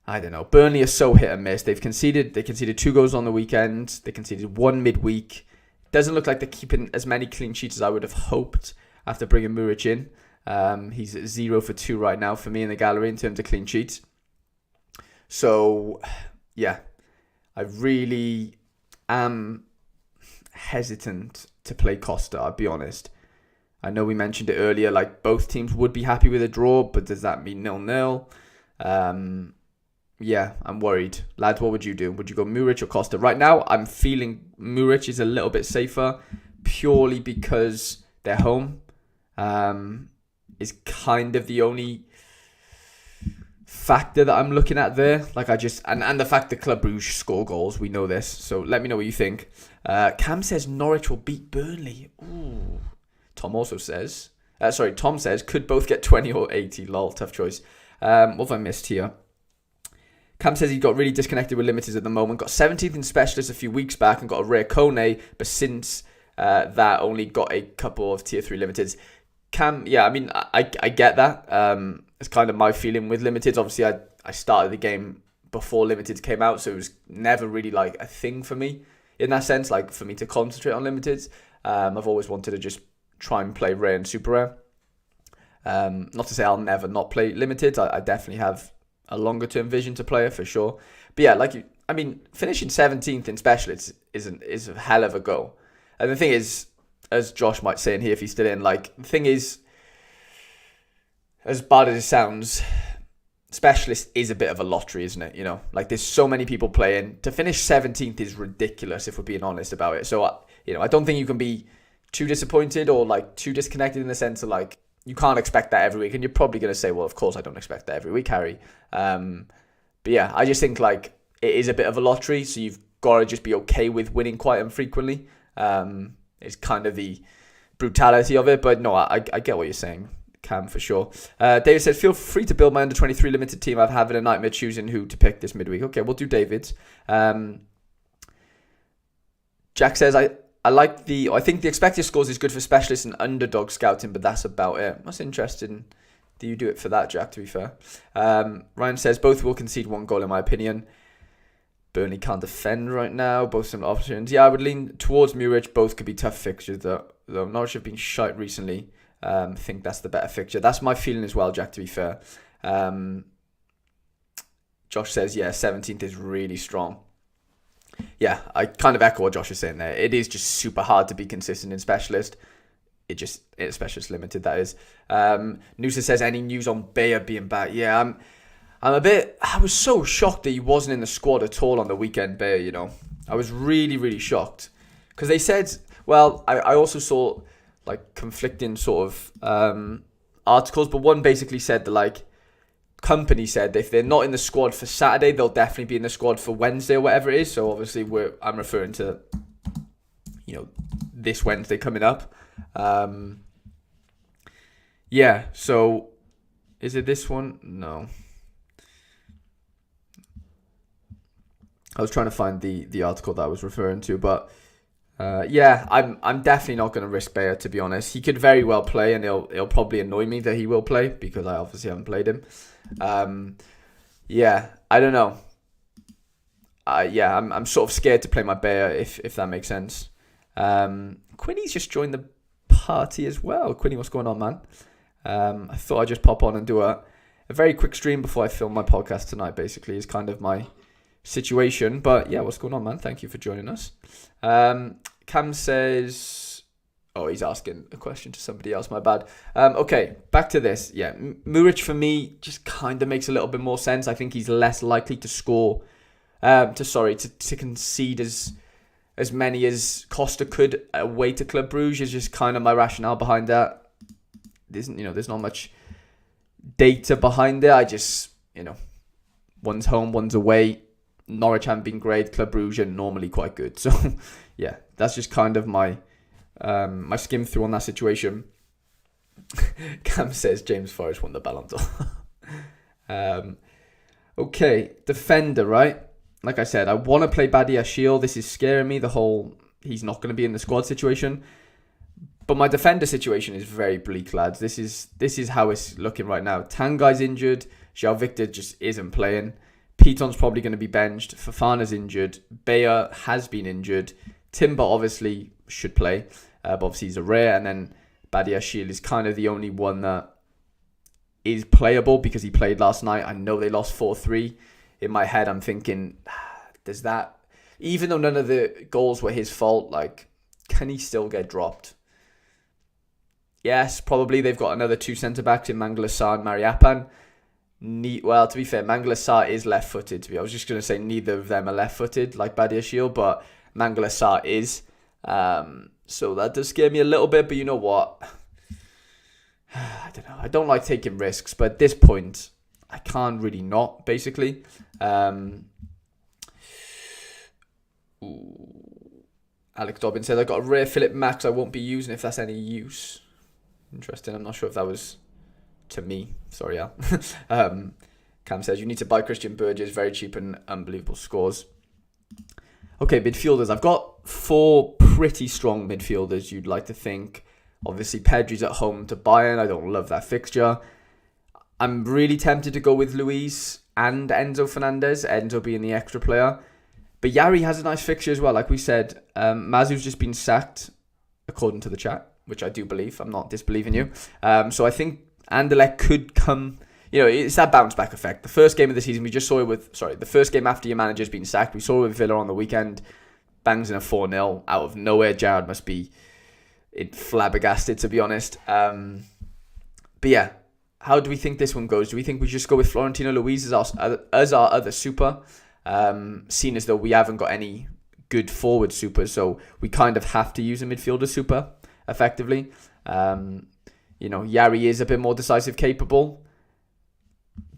I don't know, Burnley are so hit and miss. They conceded 2 goals on the weekend. They conceded 1 midweek. Doesn't look like they're keeping as many clean sheets as I would have hoped after bringing Muric in. He's at 0 for 2 right now for me in the gallery in terms of clean sheets. So, yeah, I really am hesitant to play Costa, I'll be honest. I know we mentioned it earlier, like both teams would be happy with a draw, but does that mean 0-0? Yeah, I'm worried. Lads, what would you do? Would you go Muric or Costa? Right now, I'm feeling Muric is a little bit safer, purely because they're home. Is kind of the only factor that I'm looking at there. Like and the fact that Club Brugge score goals, we know this. So let me know what you think. Cam says Norwich will beat Burnley. Ooh. Tom says, could both get 20 or 80. Lol, tough choice. What have I missed here? Cam says he got really disconnected with limiteds at the moment. Got 17th in specialist a few weeks back and got a rare Kone, but since that only got a couple of tier 3 limiteds. Cam, yeah, I mean, I get that. It's kind of my feeling with limiteds. Obviously, I started the game before limiteds came out, so it was never really like a thing for me in that sense, like for me to concentrate on limiteds. I've always wanted to just try and play rare and super rare. Not to say I'll never not play limited. I definitely have a longer term vision to play it for sure. But yeah, finishing 17th in specialists is a hell of a goal. And the thing is, as Josh might say in here if he's still in, like the thing is, as bad as it sounds, specialist is a bit of a lottery, isn't it? You know, like there's so many people playing. To finish 17th is ridiculous if we're being honest about it. So I don't think you can be too disappointed or like too disconnected in the sense of like you can't expect that every week, and you're probably going to say, well, of course I don't expect that every week, Harry. But yeah, I just think like it is a bit of a lottery, so you've got to just be okay with winning quite infrequently. It's kind of the brutality of it, but no, I get what you're saying, Cam, for sure. David says, feel free to build my under 23 limited team. I'm having a nightmare choosing who to pick this midweek. Okay, we'll do David's. Jack says, I think the expected scores is good for specialists and underdog scouting, but that's about it. That's interesting. Do you do it for that, Jack, to be fair? Ryan says, both will concede 1 goal, in my opinion. Burnley can't defend right now. Both some options. Yeah, I would lean towards Muric. Both could be tough fixtures, though. Norwich have been shite recently. I think that's the better fixture. That's my feeling as well, Jack, to be fair. Josh says, yeah, 17th is really strong. Yeah, I kind of echo what Josh is saying there. It is just super hard to be consistent in specialist. It's specialist limited, that is. Noosa says, any news on Bayer being back? Yeah, I was so shocked that he wasn't in the squad at all on the weekend, Bayer, you know. I was really, really shocked. Because they said, well, I also saw like conflicting sort of articles, but one basically said that like company said if they're not in the squad for Saturday, they'll definitely be in the squad for Wednesday or whatever it is. So obviously I'm referring to, you know, this Wednesday coming up. Yeah, so is it this one? No. I was trying to find the article that I was referring to, but yeah, I'm definitely not going to risk Bayer, to be honest. He could very well play, and it'll probably annoy me that he will play because I obviously haven't played him. Yeah, I don't know. Yeah, I'm sort of scared to play my Bayer if that makes sense. Quinny's just joined the party as well. Quinny, what's going on, man? I thought I'd just pop on and do a very quick stream before I film my podcast tonight. Basically, is kind of my situation. But yeah, what's going on, man? Thank you for joining us. Cam says, oh, he's asking a question to somebody else, my bad. Okay, back to this. Yeah, Muric for me just kind of makes a little bit more sense. I think he's less likely to score, to concede as many as Costa could away to Club Brugge is just kind of my rationale behind that. There's not much data behind it. I just, one's home, one's away. Norwich haven't been great. Club Brugge are normally quite good. So, yeah, that's just kind of my my skim through on that situation. Cam says James Forrest won the Ballon d'Or. Okay, defender, right? Like I said, I want to play Badiashile. This is scaring me, the whole he's not going to be in the squad situation. But my defender situation is very bleak, lads. This is how it's looking right now. Tangai's injured. João Victor just isn't playing. Piton's probably going to be benched. Fofana's injured. Bayer has been injured. Timber obviously should play. But obviously he's a rare. And then Badiashile is kind of the only one that is playable because he played last night. I know they lost 4-3. In my head, I'm thinking, does that... Even though none of the goals were his fault, like, can he still get dropped? Yes, probably. They've got another 2 centre-backs in Mangala Sarr and Mariappan. Well, to be fair, Mangala Sarr is left-footed. I was just going to say neither of them are left-footed like Badiashile, but Mangala Sarr is. So that does scare me a little bit, but you know what? I don't know. I don't like taking risks, but at this point, I can't really not, basically. Alex Dobbin says, I got a rare Philip Max I won't be using if that's any use. Interesting. I'm not sure if that was to me. Sorry, Al. Cam says, you need to buy Christian Burgess. Very cheap and unbelievable scores. Okay, midfielders. I've got 4 pretty strong midfielders, you'd like to think. Obviously, Pedri's at home to Bayern. I don't love that fixture. I'm really tempted to go with Luis and Enzo Fernandez. Enzo being the extra player. But Yari has a nice fixture as well. Like we said, Mazu's just been sacked, according to the chat, which I do believe. I'm not disbelieving you. So I think Anderlecht could come... it's that bounce back effect. The first game of the season, we just saw it with... the first game after your manager's been sacked. We saw it with Villa on the weekend. Bangs in a 4-0 out of nowhere. Jared must be flabbergasted, to be honest. But yeah, how do we think this one goes? Do we think we just go with Florentino Luis as our other super? Seeing as though we haven't got any good forward supers, so we kind of have to use a midfielder super, effectively. Yari is a bit more decisive capable.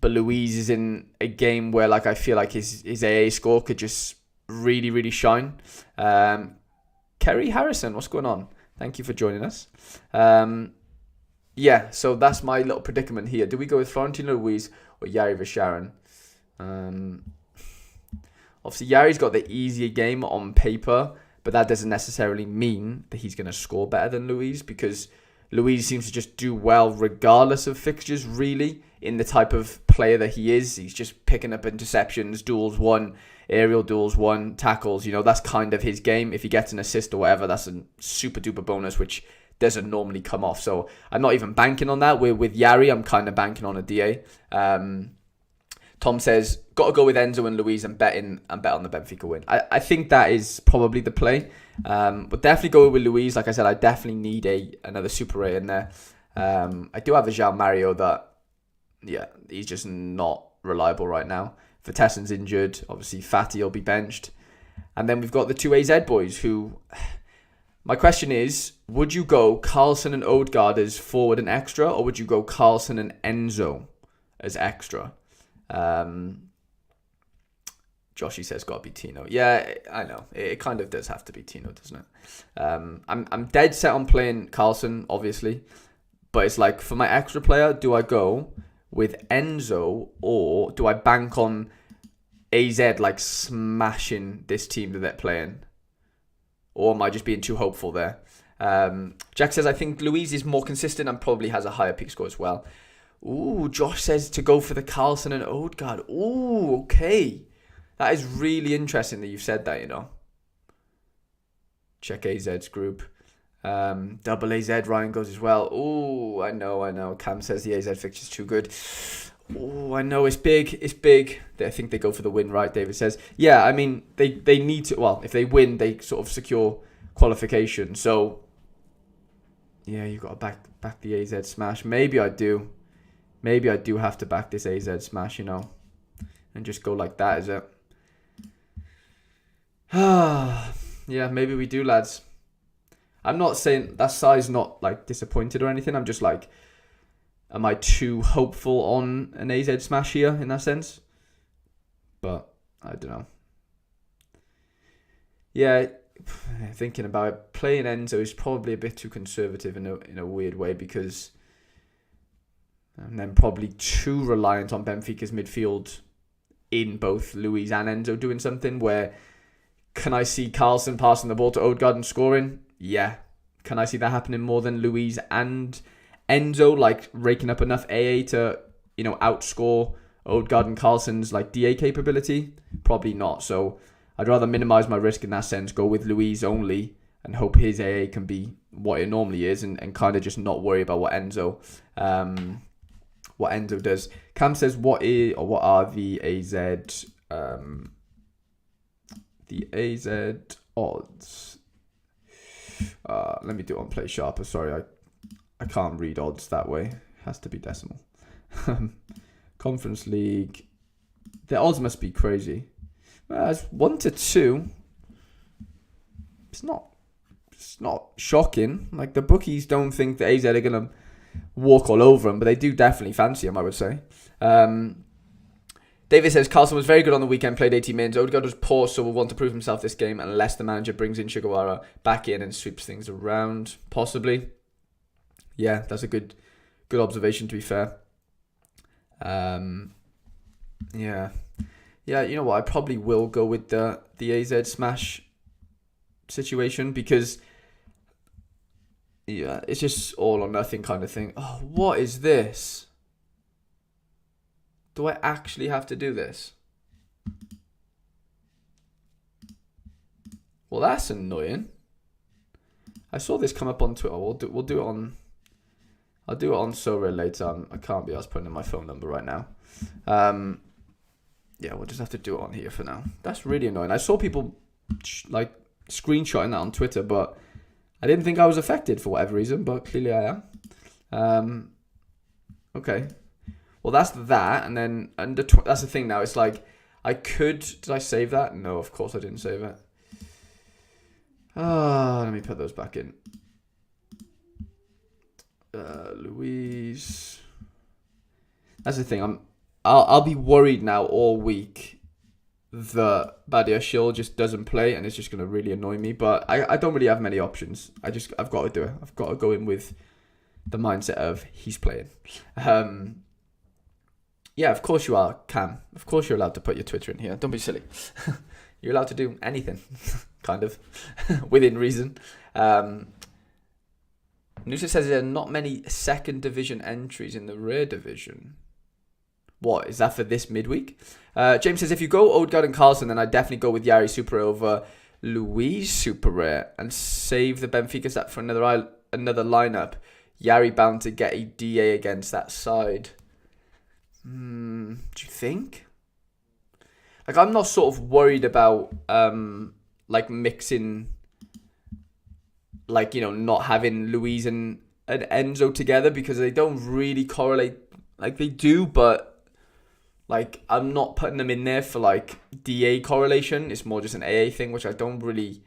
But Luis is in a game where I feel like his AA score could just really, really shine. Kerry Harrison, what's going on? Thank you for joining us. Yeah, so that's my little predicament here. Do we go with Florentino Luis or Yari Visharan? Obviously, Yari's got the easier game on paper, but that doesn't necessarily mean that he's going to score better than Luis, because Luis seems to just do well regardless of fixtures, really, in the type of player that he is. He's just picking up interceptions, duels won, aerial duels won, tackles. That's kind of his game. If he gets an assist or whatever, that's a super duper bonus, which doesn't normally come off. So I'm not even banking on that. With Yari, I'm kind of banking on a DA. Tom says, got to go with Enzo and Luis and bet on the Benfica win. I think that is probably the play. But definitely go with Luis. Like I said, I definitely need another Super Ray in there. I do have a João Mario that, he's just not reliable right now. Vertessen's injured. Obviously, Fati will be benched. And then we've got the two AZ boys who... My question is, would you go Carlson and Odegaard as forward and extra, or would you go Carlson and Enzo as extra? Joshy says got to be Tino. Yeah, I know. It kind of does have to be Tino, doesn't it? I'm dead set on playing Carlson, obviously. But it's like, for my extra player, do I go with Enzo, or do I bank on AZ like smashing this team that they're playing? Or am I just being too hopeful there? Jack says, I think Luis is more consistent and probably has a higher peak score as well. Ooh, Josh says to go for the Carlson and Odegaard. Ooh, okay. That is really interesting that you've said that, Check AZ's group. Double AZ, Ryan goes as well. Ooh, I know. Cam says the AZ fixture's too good. Oh, I know, it's big. I think they go for the win, right? David says. Yeah, I mean, they need to... Well, if they win, they sort of secure qualification. So, yeah, you've got to back the AZ smash. Maybe I do. Maybe I do have to back this AZ smash, and just go like that, is it? Yeah, maybe we do, lads. I'm not saying that side's not, like, disappointed or anything. I'm just like... Am I too hopeful on an AZ smash here in that sense? But I don't know. Yeah, thinking about it, playing Enzo is probably a bit too conservative in a weird way, because and then probably too reliant on Benfica's midfield in both Luis and Enzo doing something. Where can I see Carlson passing the ball to Odegaard and scoring? Yeah. Can I see that happening more than Luis and Enzo, like, raking up enough AA to, outscore Odegaard and Carlson's, like, DA capability? Probably not. So I'd rather minimize my risk in that sense, go with Luis only, and hope his AA can be what it normally is, and kind of just not worry about what Enzo does. Cam says, what are the AZ odds? Let me do it on Play Sharper. Sorry, I can't read odds that way. It has to be decimal. Conference League. The odds must be crazy. It's 1-2. It's not shocking. Like, the bookies don't think that AZ are going to walk all over them, but they do definitely fancy them, I would say. David says, Carlson was very good on the weekend, played 80 minutes. Odegaard was poor, so will want to prove himself this game unless the manager brings in Sugawara back in and sweeps things around. Possibly. Yeah, that's a good observation, to be fair. Yeah, you know what? I probably will go with the AZ smash situation, because it's just all or nothing kind of thing. Oh, what is this? Do I actually have to do this? Well, that's annoying. I saw this come up on Twitter. We'll do it on... I'll do it on Sorare later. I can't be asked putting in my phone number right now. Yeah, we'll just have to do it on here for now. That's really annoying. I saw people like screenshotting that on Twitter, but I didn't think I was affected for whatever reason, but clearly I am. Okay. Well, that's that. And then that's the thing now. It's like, did I save that? No, of course I didn't save it. Let me put those back in. Louise. That's the thing. I'll be worried now all week that Badia Shil just doesn't play, and it's just gonna really annoy me. But I don't really have many options. I've got to do it. I've got to go in with the mindset of he's playing. Yeah, of course you are, Cam. Of course you're allowed to put your Twitter in here. Don't be silly. you're allowed to do anything, kind of, within reason. Noosa says there are not many second division entries in the rare division. What, is that for this midweek? James says, if you go Odegaard and Carlson, then I'd definitely go with Yari Super over Louise Super Rare and save the Benfica stat for another lineup. Yari bound to get a DA against that side. Do you think? Like, I'm not sort of worried about like mixing, like, you know, not having Louise and Enzo together because they don't really correlate. Like, they do, but like, I'm not putting them in there for like DA correlation. It's more just an AA thing, which I don't really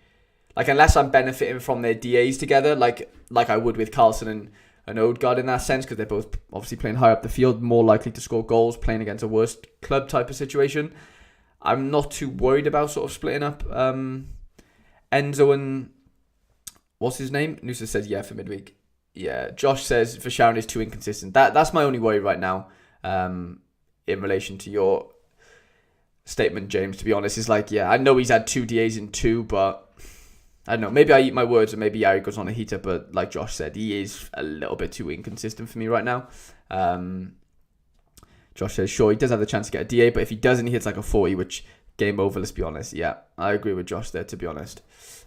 like, unless I'm benefiting from their DAs together, like I would with Carlson and Odegaard in that sense, because they're both obviously playing higher up the field, more likely to score goals, playing against a worse club type of situation. I'm not too worried about sort of splitting up Enzo and what's his name? Noosa says yeah for midweek. Yeah, Josh says Sharon is too inconsistent. That's my only worry right now. In relation to your statement, James, to be honest, is like, yeah, I know he's had 2 DAs in 2, but I don't know. Maybe I eat my words and maybe Yari goes on a heater, but like Josh said, he is a little bit too inconsistent for me right now. Josh says, sure, he does have the chance to get a DA, but if he doesn't, he hits like a 40, which game over, let's be honest. Yeah, I agree with Josh there, to be honest.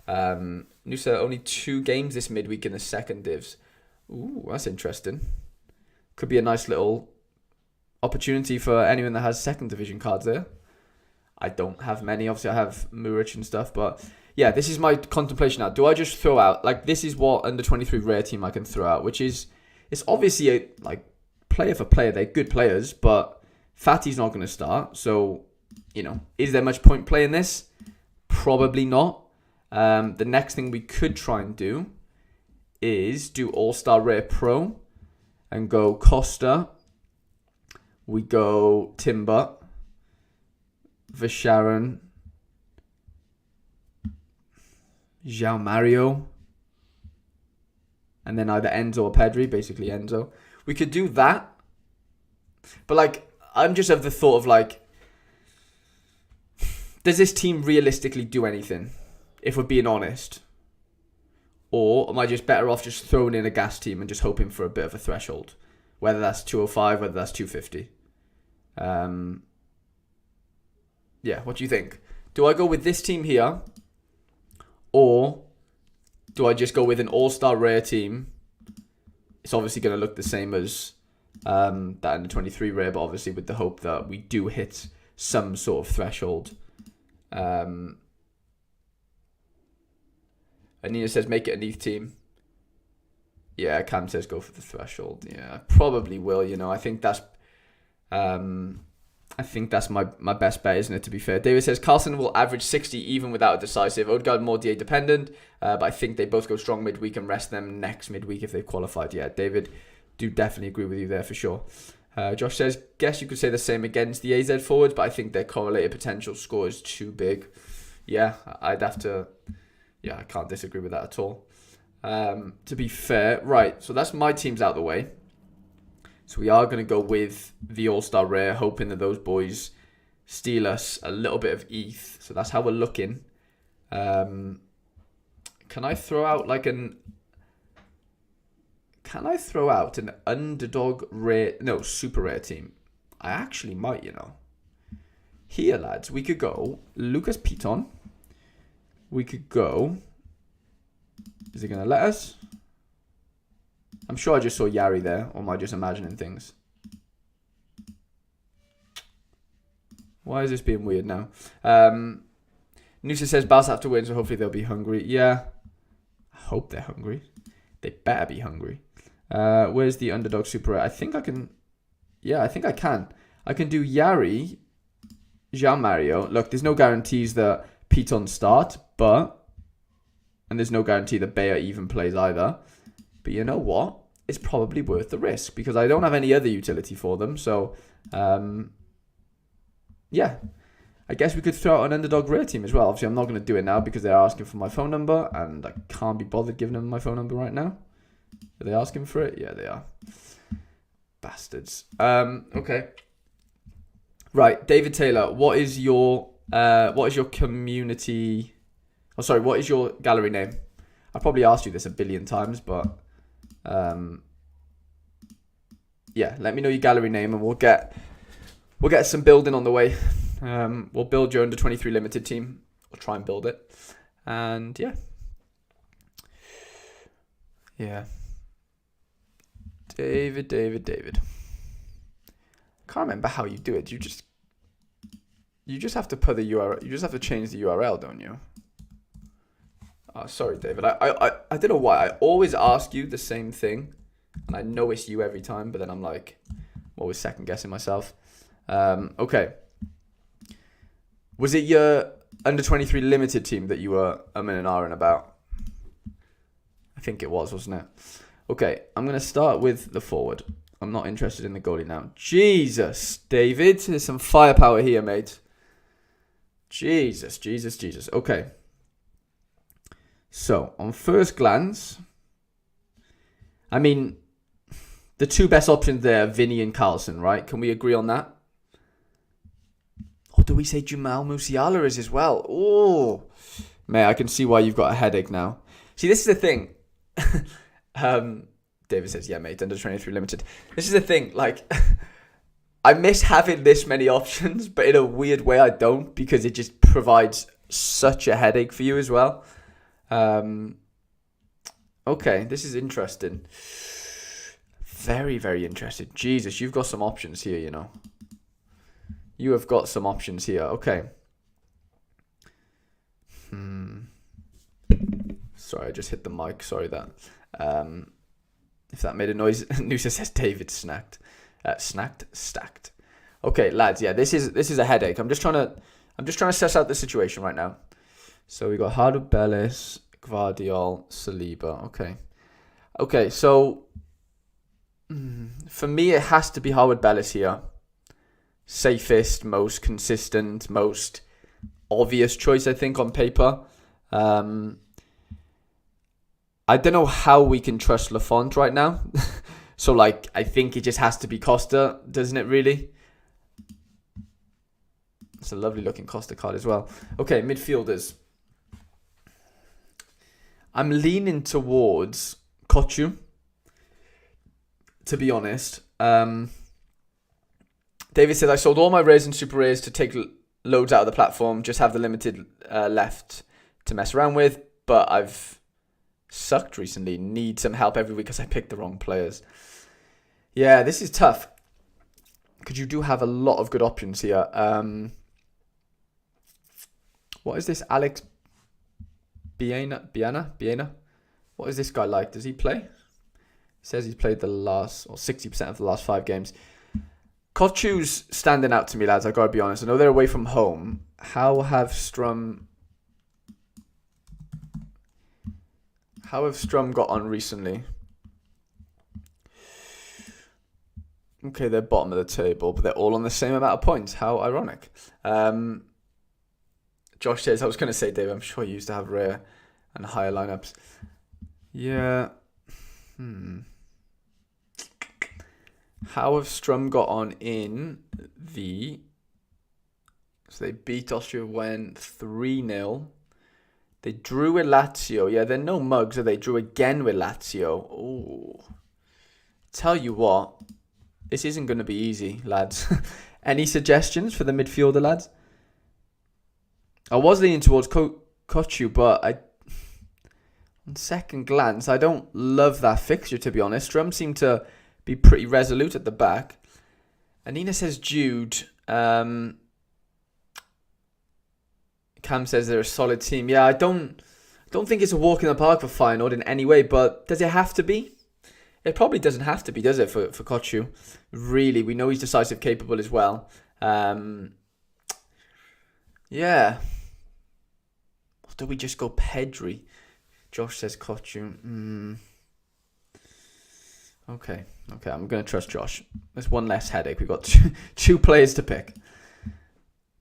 Noosa, only 2 games this midweek in the second divs. Ooh, that's interesting. Could be a nice little opportunity for anyone that has second division cards there. I don't have many. Obviously, I have Muric and stuff, but yeah, this is my contemplation now. Do I just throw out, like, this is what under 23 rare team I can throw out, which is, it's obviously a, like, player for player. They're good players, but Fatty's not going to start. So, you know, is there much point playing this? Probably not. The next thing we could try and do is do All-Star Rare Pro and go Costa. We go Timber, Visharan, João Mario, and then either Enzo or Pedri, basically Enzo. We could do that, but like, I'm just of the thought of like, does this team realistically do anything, if we're being honest? Or am I just better off just throwing in a gas team and just hoping for a bit of a threshold? Whether that's 205, whether that's 250. Yeah, what do you think? Do I go with this team here? Or do I just go with an all-star rare team? It's obviously going to look the same as that under 23 rare, but obviously with the hope that we do hit some sort of threshold. Anina says make it an ETH team. Yeah, Cam says go for the threshold. Yeah, I probably will. You know, I think that's my best bet, isn't it? To be fair, David says Carlson will average 60 even without a decisive. Odegaard more DA dependent, but I think they both go strong midweek and rest them next midweek if they've qualified. Yeah, David, do definitely agree with you there for sure. Josh says, guess you could say the same against the AZ forwards, but I think their correlated potential score is too big. Yeah, I'd have to. Yeah, I can't disagree with that at all. To be fair, right, so that's my teams out of the way. So we are going to go with the All-Star Rare, hoping that those boys steal us a little bit of ETH. So that's how we're looking. Can I throw out like an underdog rare, no, super rare team? I actually might, you know. Here, lads, we could go Lucas Piton. We could go... Is it going to let us? I'm sure I just saw Yari there, or am I just imagining things? Why is this being weird now? Noosa says Barca have to win, so hopefully they'll be hungry. Yeah, I hope they're hungry. They better be hungry. Where's the underdog super rare? I think I can... Yeah, I think I can. I can do Yari, João Mario. Look, there's no guarantees that Piton start, but... And there's no guarantee that Bayer even plays either. But you know what? It's probably worth the risk because I don't have any other utility for them. So, yeah. I guess we could throw out an underdog rare team as well. Obviously, I'm not going to do it now because they're asking for my phone number. And I can't be bothered giving them my phone number right now. Are they asking for it? Yeah, they are. Bastards. Okay. Right. David Taylor, what is your What is your community... Oh, sorry, what is your gallery name? I probably asked you this a billion times, but... yeah, let me know your gallery name and we'll get some building on the way. We'll build your under 23 limited team. We'll try and build it. And yeah. Yeah. David. Can't remember how you do it. You just have to put the URL. You just have to change the URL, don't you? Oh, sorry, David. I don't know why. I always ask you the same thing. And I know it's you every time, but then I'm like, I'm always second guessing myself. Okay. Was it your under 23 limited team that you were and ahhing about? I think it was, wasn't it? Okay, I'm going to start with the forward. I'm not interested in the goalie now. Jesus, David. There's some firepower here, mate. Jesus. Okay. So, on first glance, I mean, the two best options there are Vinny and Carlson, right? Can we agree on that? Or do we say Jamal Musiala is as well? Oh, mate, I can see why you've got a headache now. See, this is the thing. David says, yeah, mate, under 23 limited. This is the thing, like, I miss having this many options, but in a weird way I don't, because it just provides such a headache for you as well. Okay, this is interesting. Very, very interesting. Jesus, you've got some options here, you know. You have got some options here. Okay. Sorry, I just hit the mic. Sorry that. If that made a noise. Noosa says David snacked. Stacked. Okay, lads. Yeah, this is a headache. I'm just trying to suss out the situation right now. So we got Hardu Bellis, Gvardiol, Saliba. Okay. So for me, it has to be Howard Bellis here. Safest, most consistent, most obvious choice, I think, on paper. I don't know how we can trust Lafont right now. So, like, I think it just has to be Costa, doesn't it, really? It's a lovely looking Costa card as well. Okay, midfielders. I'm leaning towards Kochu, to be honest. David said, I sold all my rares and super rares to take loads out of the platform, just have the limited left to mess around with, but I've sucked recently, need some help every week because I picked the wrong players. Yeah, this is tough, because you do have a lot of good options here. What is this, Alex Biana? What is this guy like? Does he play? He says he's played the last, or 60% of the last 5 games. Kochu's standing out to me, lads. I gotta be honest. I know they're away from home. How have Strum got on recently? Okay, they're bottom of the table, but they're all on the same amount of points. How ironic. Josh says, I was going to say, Dave, I'm sure you used to have rare and higher lineups. Yeah. How have Strum got on in the... So they beat Austria, went 3-0. They drew with Lazio. Yeah, they're no mugs, so they drew again with Lazio. Oh. Tell you what, this isn't going to be easy, lads. Any suggestions for the midfielder, lads? I was leaning towards Kochu, but on second glance, I don't love that fixture, to be honest. Strum seem to be pretty resolute at the back. Anina says Jude. Cam says they're a solid team. Yeah, I don't think it's a walk in the park for Feyenoord in any way, but does it have to be? It probably doesn't have to be, does it, for Kochu? Really, we know he's decisive, capable as well. Yeah. Or do we just go Pedri? Josh says Kochu. Okay, I'm going to trust Josh. There's one less headache. We've got two players to pick.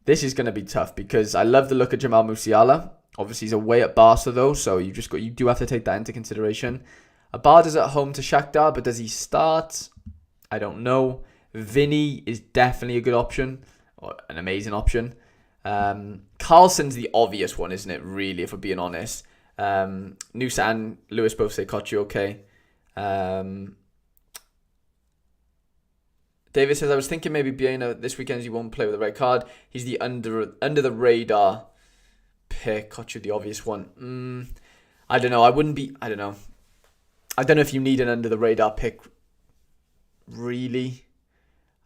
This is going to be tough because I love the look of Jamal Musiala. Obviously, he's away at Barca, though, so you do have to take that into consideration. Abada's at home to Shakhtar, but does he start? I don't know. Vinny is definitely a good option, or an amazing option. Carlson's the obvious one, isn't it, really, if we're being honest. Noosa and Lewis both say Kochu okay. David says, I was thinking maybe Biena this weekend he won't play with a red card. He's the under the radar pick. Kochu the obvious one. I don't know. I don't know. I don't know if you need an under the radar pick, really.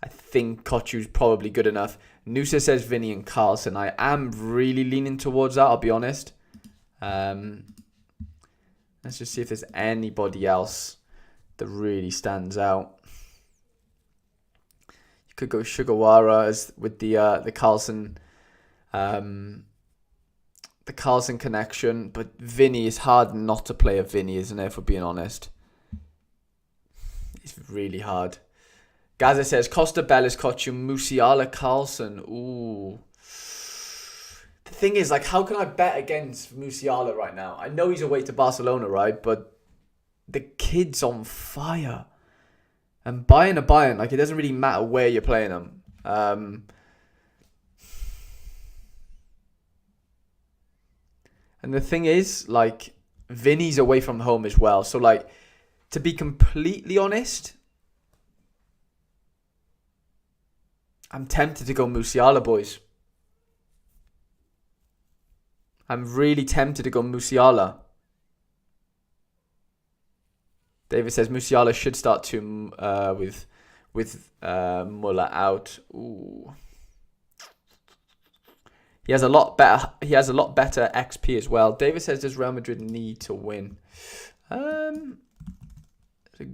I think Kochu's probably good enough. Noosa says Vinny and Carlson. I am really leaning towards that, I'll be honest. Let's just see if there's anybody else that really stands out. You could go Sugawara as with the Carlson connection, but Vinny is hard not to play a Vinny, isn't it, if we're being honest? It's really hard. Gaza says Costa, Bellis, Kochu, Musiala, Carlson. Ooh. The thing is, like, how can I bet against Musiala right now? I know he's away to Barcelona, right? But the kid's on fire. And Bayern, like, it doesn't really matter where you're playing them. And the thing is, like, Vinny's away from home as well. So, like, to be completely honest, I'm tempted to go Musiala, boys. I'm really tempted to go Musiala. David says Musiala should start to with Muller out. Ooh. He has a lot better XP as well. David says, does Real Madrid need to win? It's a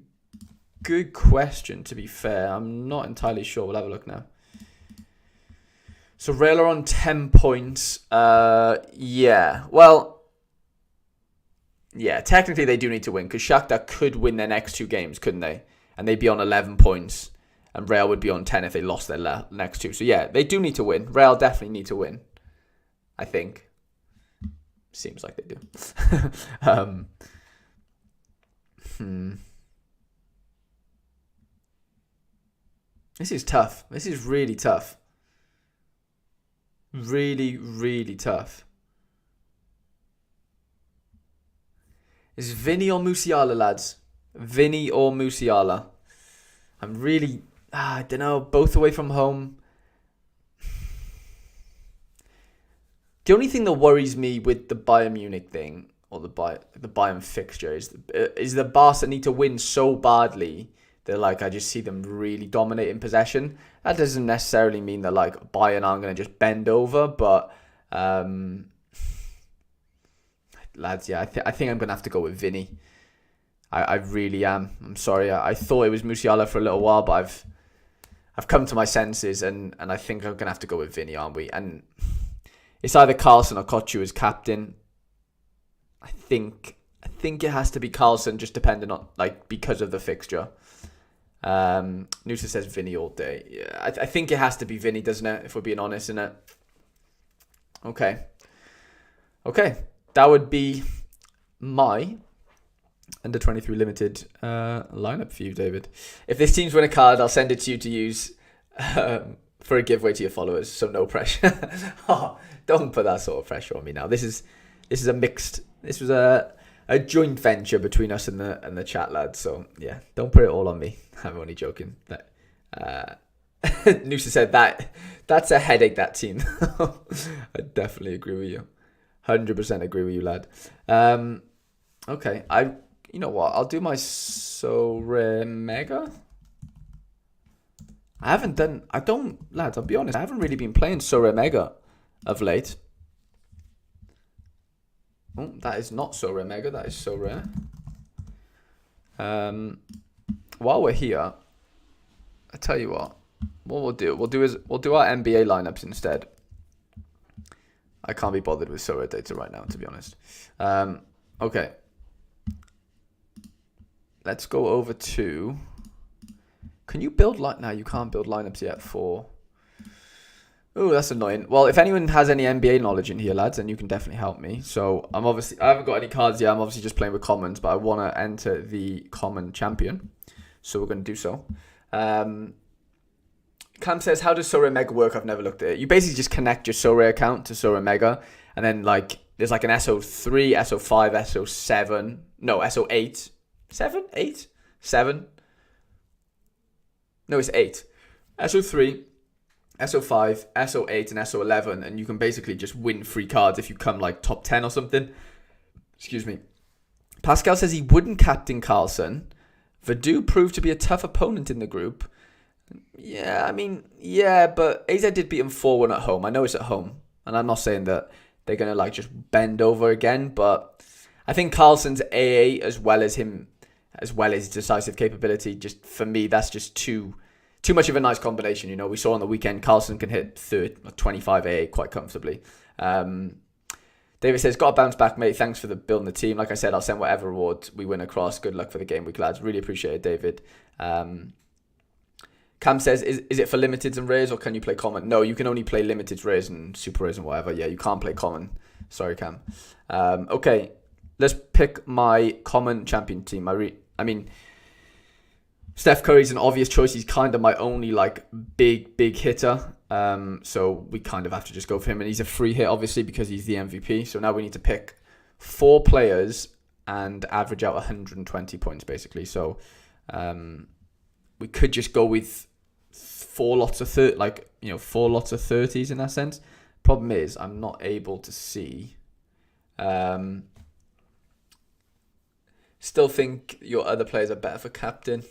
good question, to be fair. I'm not entirely sure. We'll have a look now. So Real are on 10 points. Yeah. Well, yeah, technically they do need to win because Shakhtar could win their next two games, couldn't they? And they'd be on 11 points. And Real would be on 10 if they lost their next two. So yeah, they do need to win. Real definitely need to win. I think. Seems like they do. This is tough. This is really tough. Really, really tough. Is Vinny or Musiala, lads? Vinny or Musiala? I'm really... I don't know. Both away from home. The only thing that worries me with the Bayern Munich thing, or the Bayern fixture, is the Barca need to win so badly that, like, I just see them really dominating possession. That doesn't necessarily mean that, like, Bayern aren't going to just bend over, but lads, yeah, I think I'm going to have to go with Vinny. I really am. I'm sorry. I thought it was Musiala for a little while, but I've come to my senses, and I think I'm going to have to go with Vinny, aren't we? And it's either Carlson or Kochu as captain. I think it has to be Carlson, just depending on, like, because of the fixture. Noosa says Vinny all day. Yeah, I think it has to be Vinny, doesn't it? If we're being honest, innit? Okay. That would be my under 23 limited lineup for you, David. If this team's win a card, I'll send it to you to use for a giveaway to your followers. So no pressure. Oh, don't put that sort of pressure on me now. This is a mixed. This was a joint venture between us and the chat, lads. So yeah, don't put it all on me. I'm only joking. Noosa said that's a headache, that team. I definitely agree with you. 100% agree with you, lad. Okay, you know what? I'll do my Sorare Mega. Lads, I'll be honest, I haven't really been playing Sorare Mega of late. Oh, that is not Sorare Mega, that is Sorare. While we're here, I tell you what we'll do our NBA lineups instead. I can't be bothered with Sorare data right now, to be honest. Okay. Let's go over to... Can you build... No, you can't build lineups yet for... Oh, that's annoying. Well, if anyone has any NBA knowledge in here, lads, then you can definitely help me. So, I haven't got any cards yet. I'm obviously just playing with commons, but I want to enter the common champion. So, we're going to do so. Cam says, how does Sorare Mega work? I've never looked at it. You basically just connect your Sorare account to Sorare Mega, and then like there's like an SO3, SO5, SO7, no, SO8, 7, 8, 7. No, it's 8. SO3, SO5, SO8, and SO11, and you can basically just win free cards if you come like top 10 or something. Excuse me. Pascal says he wouldn't captain Carlson. Vadu proved to be a tough opponent in the group. Yeah, I mean, yeah, but AZ did beat him 4-1 at home. I know it's at home, and I'm not saying that they're going to like just bend over again, but I think Carlson's AA as well as his decisive capability, just for me, that's just too much of a nice combination. You know, we saw on the weekend Carlson can hit 25 AA quite comfortably. David says, got to bounce back, mate. Thanks for building the team. Like I said, I'll send whatever award we win across. Good luck for the game week, lads. Really appreciate it, David. Cam says, is it for limiteds and rares, or can you play common? No, you can only play limiteds, rares, and super rares and whatever. Yeah, you can't play common. Sorry, Cam. Okay, let's pick my common champion team. I mean, Steph Curry's an obvious choice. He's kind of my only like big hitter. So we kind of have to just go for him, and he's a free hit obviously because he's the MVP. So now we need to pick 4 players and average out 120 points basically. So we could just go with 4 lots of 30s in that sense. Problem is I'm not able to see. Still think your other players are better for captain.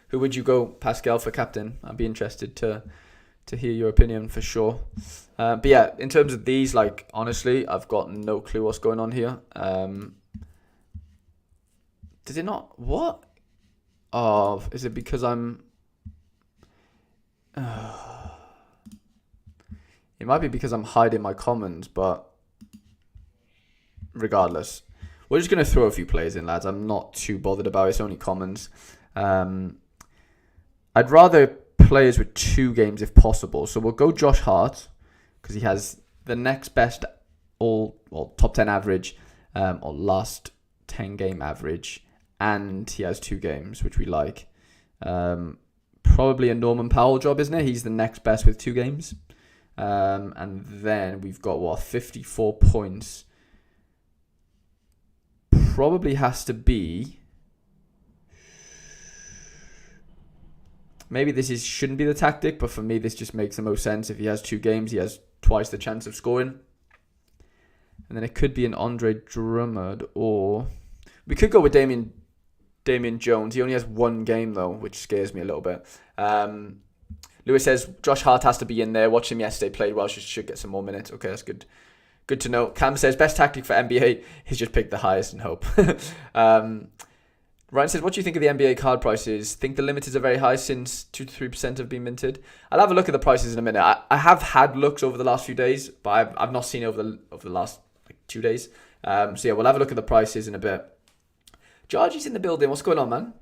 Who would you go, Pascal, for captain? I'd be interested to hear your opinion for sure. But yeah, in terms of these, like honestly, I've got no clue what's going on here. Did it not? What? Oh, is it because I'm... It might be because I'm hiding my commons, but regardless. We're just going to throw a few players in, lads. I'm not too bothered about it. It's only commons. I'd rather players with 2 games if possible. So we'll go Josh Hart because he has the next best top 10 average or last 10 game average. And he has 2 games, which we like. Probably a Norman Powell job, isn't it? He's the next best with 2 games. And then we've got, 54 points. Probably has to be... Maybe this shouldn't be the tactic, but for me, this just makes the most sense. If he has 2 games, he has twice the chance of scoring. And then it could be an Andre Drummond, or... We could go with Damian Jones. He only has 1 game, though, which scares me a little bit. Lewis says, Josh Hart has to be in there. Watched him yesterday, played well, should get some more minutes. Okay, that's good. Good to know. Cam says, best tactic for NBA is just pick the highest and hope. Ryan says, what do you think of the NBA card prices? Think the limiteds are very high since 2 to 3% have been minted? I'll have a look at the prices in a minute. I have had looks over the last few days, but I've not seen over the last 2 days. So yeah, we'll have a look at the prices in a bit. Georgie's in the building. What's going on, man?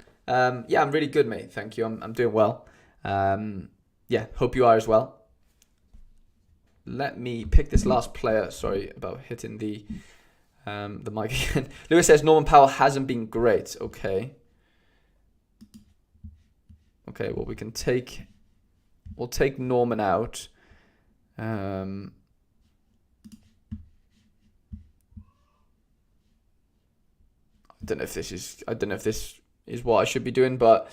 Yeah, I'm really good, mate. Thank you. I'm doing well. Yeah, hope you are as well. Let me pick this last player. Sorry about hitting the mic again. Lewis says Norman Powell hasn't been great. Okay, well we'll take Norman out. I don't know if this is what I should be doing, but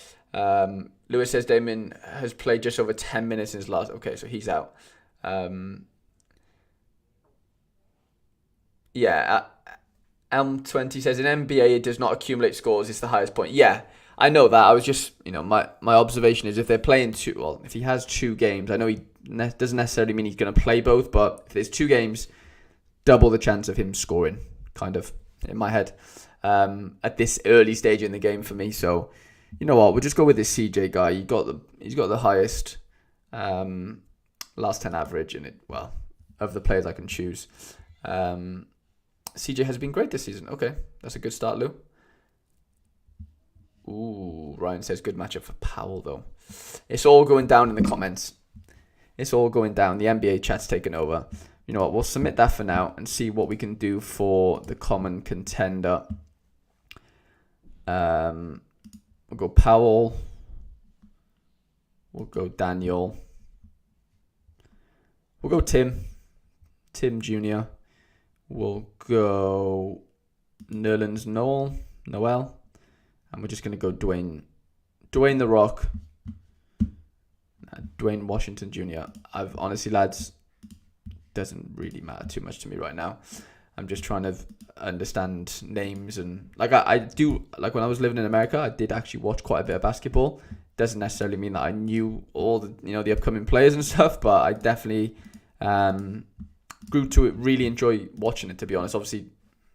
Lewis says Damon has played just over 10 minutes in his last. Okay, so he's out. Yeah, Elm20 says in NBA it does not accumulate scores. It's the highest point. Yeah, I know that. I was just, my observation is if they're playing if he has 2 games, I know he doesn't necessarily mean he's going to play both, but if there's 2 games, double the chance of him scoring, kind of, in my head, at this early stage in the game for me. So, you know what? We'll just go with this CJ guy. He's got the highest last 10 average in it. Well, of the players I can choose. CJ has been great this season. Okay, that's a good start, Lou. Ooh, Ryan says good matchup for Powell, though. It's all going down in the comments. It's all going down. The NBA chat's taken over. You know what? We'll submit that for now and see what we can do for the common contender. We'll go Powell. We'll go Daniel. We'll go Tim. Tim Jr. We'll go Nerlens Noel. And we're just going to go Dwayne The Rock. Dwayne Washington Jr. I've honestly, lads, doesn't really matter too much to me right now. I'm just trying to understand names, and like I do, like when I was living in America, I did actually watch quite a bit of basketball. Doesn't necessarily mean that I knew all the the upcoming players and stuff, but I definitely grew to really enjoy watching it, to be honest. Obviously,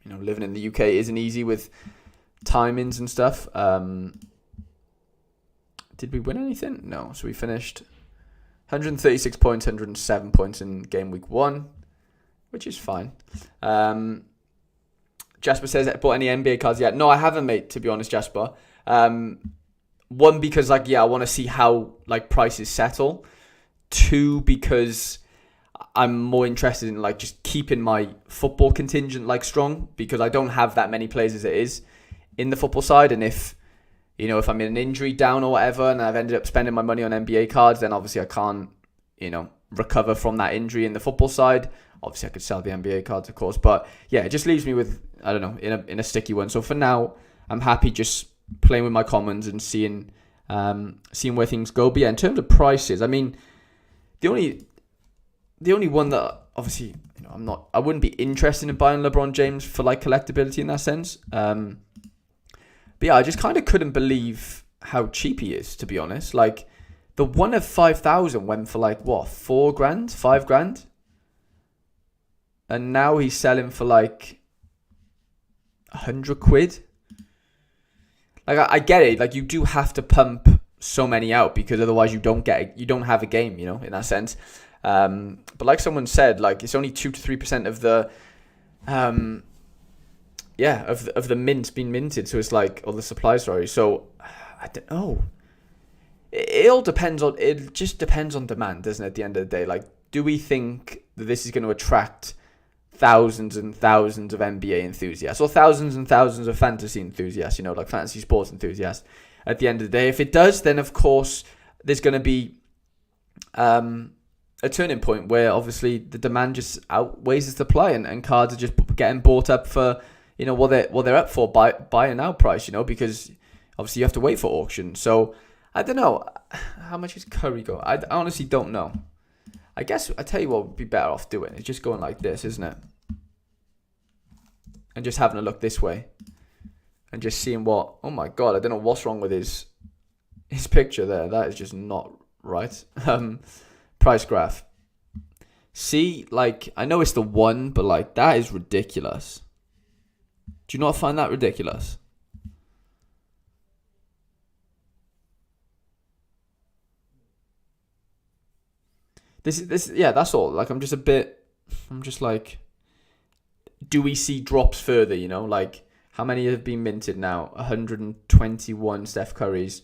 living in the UK isn't easy with timings and stuff. Did we win anything? No. So we finished 136 points, 107 points in game week 1, which is fine. Jasper says, bought any NBA cards yet? No, I haven't, mate, to be honest, Jasper. One, because I want to see how prices settle. Two, because I'm more interested in just keeping my football contingent strong, because I don't have that many players as it is in the football side. And if I'm in an injury down or whatever, and I've ended up spending my money on NBA cards, then obviously I can't, recover from that injury in the football side. Obviously I could sell the NBA cards, of course, but yeah, it just leaves me with, I don't know, in a sticky one. So for now, I'm happy just playing with my commons and seeing where things go. But yeah, in terms of prices, I mean, the only one that obviously, I wouldn't be interested in buying LeBron James for collectability in that sense. But yeah, I just kind of couldn't believe how cheap he is, to be honest. The one of 5,000 went for what, $4,000, $5,000? And now he's selling for £100. I get it. You do have to pump so many out, because otherwise you don't have a game, in that sense. But like someone said, it's only 2 to 3% of the of the mints being minted. So it's or the supply, sorry. So I don't know. It just depends on demand, doesn't it, at the end of the day? Do we think that this is going to attract thousands and thousands of NBA enthusiasts, or thousands and thousands of fantasy enthusiasts, fantasy sports enthusiasts? At the end of the day, if it does, then of course there's going to be a turning point where obviously the demand just outweighs the supply, and cards are just getting bought up for what they're up for by a now price, because obviously you have to wait for auction. So I don't know, how much is Curry go? I honestly don't know. I guess I tell you what would be better off doing is just going like this, isn't it? And just having a look this way, and just seeing what. Oh my god, I don't know what's wrong with his picture there. That is just not right. Price graph. See, I know it's the one, but that is ridiculous. Do you not find that ridiculous? This yeah, that's all. I'm just do we see drops further, how many have been minted now? 121 Steph Currys.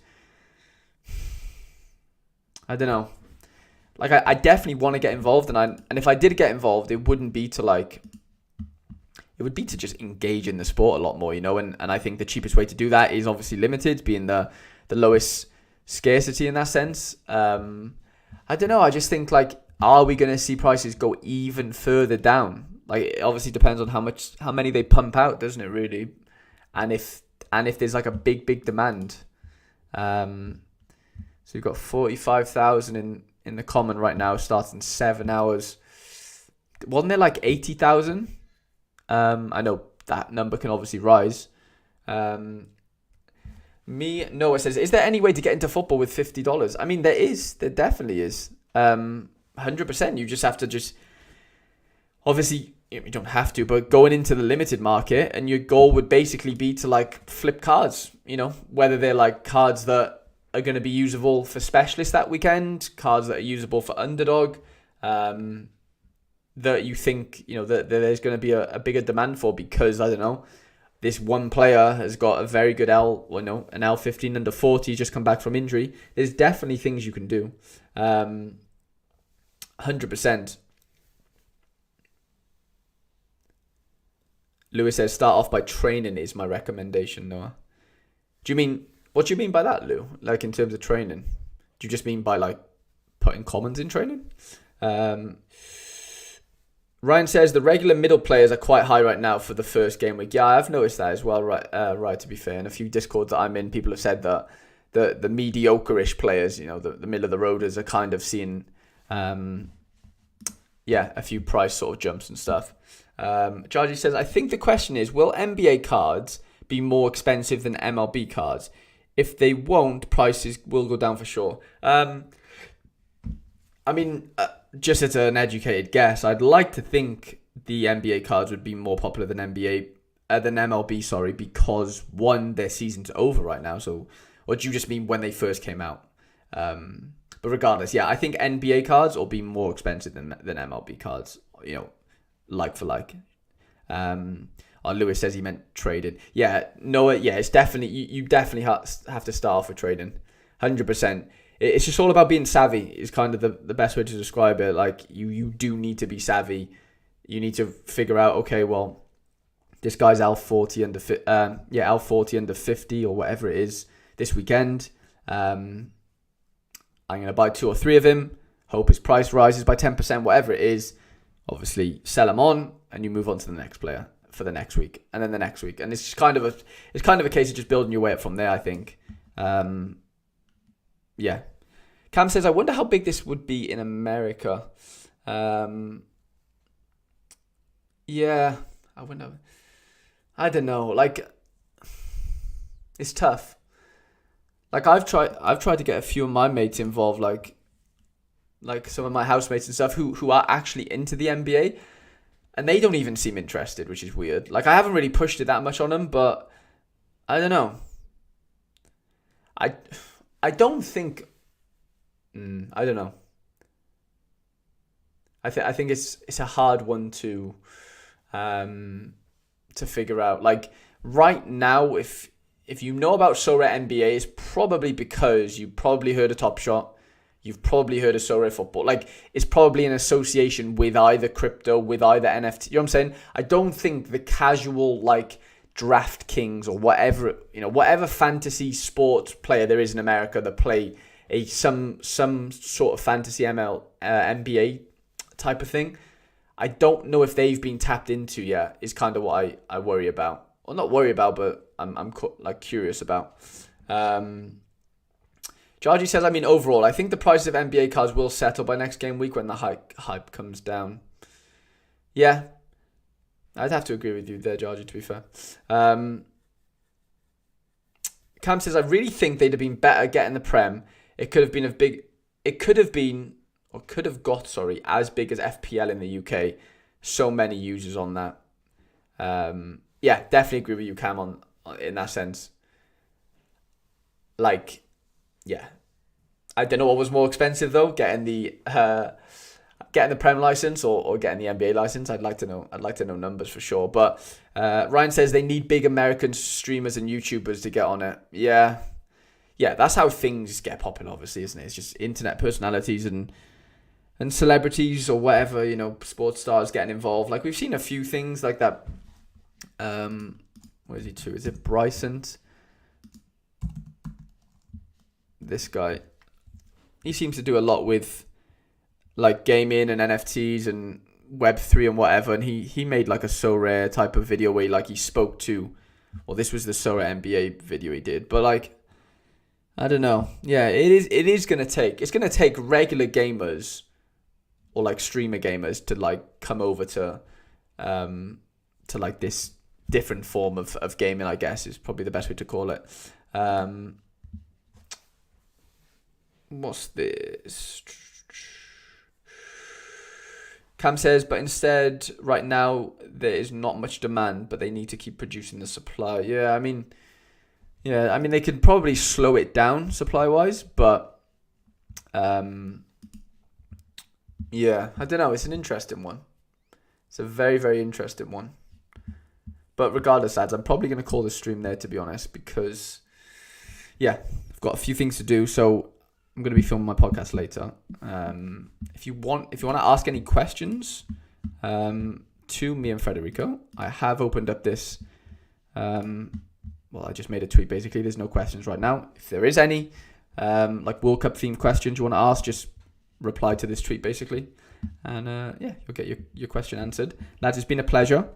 I don't know. I definitely want to get involved, and if I did get involved, it wouldn't be to it would be to just engage in the sport a lot more, and I think the cheapest way to do that is obviously limited, being the lowest scarcity in that sense. I don't know. I just think are we going to see prices go even further down? It obviously depends on how many they pump out, doesn't it? Really, and if there's a big demand. So you've got 45,000 in the common right now, starting 7 hours. Wasn't there 80,000? I know that number can obviously rise. Noah says, is there any way to get into football with $50? I mean, there is. There definitely is. 100%. You just have to obviously, you don't have to, but going into the limited market, and your goal would basically be to flip cards, whether they're cards that are going to be usable for specialists that weekend, cards that are usable for underdog, that you think, that there's going to be a bigger demand for, because, I don't know, this one player has got a very good an L15 under 40, just come back from injury. There's definitely things you can do. 100%. Lewis says, start off by training is my recommendation, Noah. What do you mean by that, Lou? In terms of training? Do you just mean by like putting commons in training? Ryan says the regular middle players are quite high right now for the first game week. Yeah, I've noticed that as well. Right. To be fair, in a few Discords that I'm in, people have said that the mediocre-ish players, the middle of the roaders, are kind of seeing, a few price sort of jumps and stuff. Jargy says, I think the question is, will NBA cards be more expensive than MLB cards? If they won't, prices will go down for sure. Just as an educated guess, I'd like to think the NBA cards would be more popular than MLB, because one, their season's over right now. So, or do you just mean when they first came out? But regardless, I think NBA cards will be more expensive than MLB cards. Like for like. Lewis says he meant trading. It's definitely you definitely have to start off with trading, 100%. It's just all about being savvy is kind of the best way to describe it. Like you do need to be savvy. You need to figure out, okay, well, this guy's L40 under 50 or whatever it is this weekend. I'm going to buy 2 or 3 of him. Hope his price rises by 10%, whatever it is. Obviously, sell him on, and you move on to the next player for the next week, and then the next week, and it's just kind of a case of just building your way up from there. I think. Cam says, I wonder how big this would be in America. I wonder. I don't know. Like, it's tough. Like I've tried to get a few of my mates involved, like some of my housemates and stuff who are actually into the NBA, and they don't even seem interested, which is weird. Like I haven't really pushed it that much on them, but I don't know. I don't think. I don't know. I think it's a hard one to figure out. Like right now, if you know about Sorare NBA, it's probably because you probably heard of Top Shot. You've probably heard of Sorare Football. Like it's probably an association with either crypto, with either NFT. You know what I'm saying? I don't think the casual like DraftKings or whatever fantasy sports player there is in America that play some sort of fantasy NBA type of thing. I don't know if they've been tapped into yet. Is kind of what I worry about. Well, not worry about, but I'm like curious about. Jargy says, overall, I think the prices of NBA cards will settle by next game week when the hype comes down. Yeah, I'd have to agree with you there, Jargy, to be fair. Cam says, I really think they'd have been better getting the Prem. It could have got as big as FPL in the UK. So many users on that. Definitely agree with you, Cam, in that sense. Like, yeah. I don't know what was more expensive though, getting the Prem license or getting the NBA license. I'd like to know numbers for sure. But Ryan says they need big American streamers and YouTubers to get on it. Yeah, that's how things get popular, obviously, isn't it? It's just internet personalities and celebrities or whatever, sports stars getting involved. Like we've seen a few things like that. Where is he to? Is it Bryson? This guy. He seems to do a lot with like gaming and NFTs and Web3 and whatever. And he made like a Sorare type of video where he spoke to, well, this was the Sorare NBA video he did. But like, I don't know. Yeah, it's going to take regular gamers or like streamer gamers to like come over to like this different form of gaming, I guess is probably the best way to call it. What's this? Cam says, but instead, right now, there is not much demand, but they need to keep producing the supply. Yeah, they could probably slow it down supply-wise, but I don't know. It's an interesting one. It's a very, very interesting one. But regardless, lads, I'm probably going to call this stream there, to be honest, because, I've got a few things to do, so I'm going to be filming my podcast later. If you want to ask any questions to me and Federico, I have opened up this. I just made a tweet. Basically, there's no questions right now. If there is any, like World Cup themed questions you want to ask, just reply to this tweet basically. And yeah, you'll get your question answered. Lads, it's been a pleasure.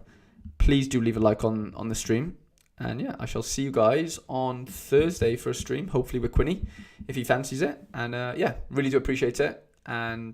Please do leave a like on the stream. And yeah, I shall see you guys on Thursday for a stream, hopefully with Quinny, if he fancies it. And yeah, really do appreciate it. And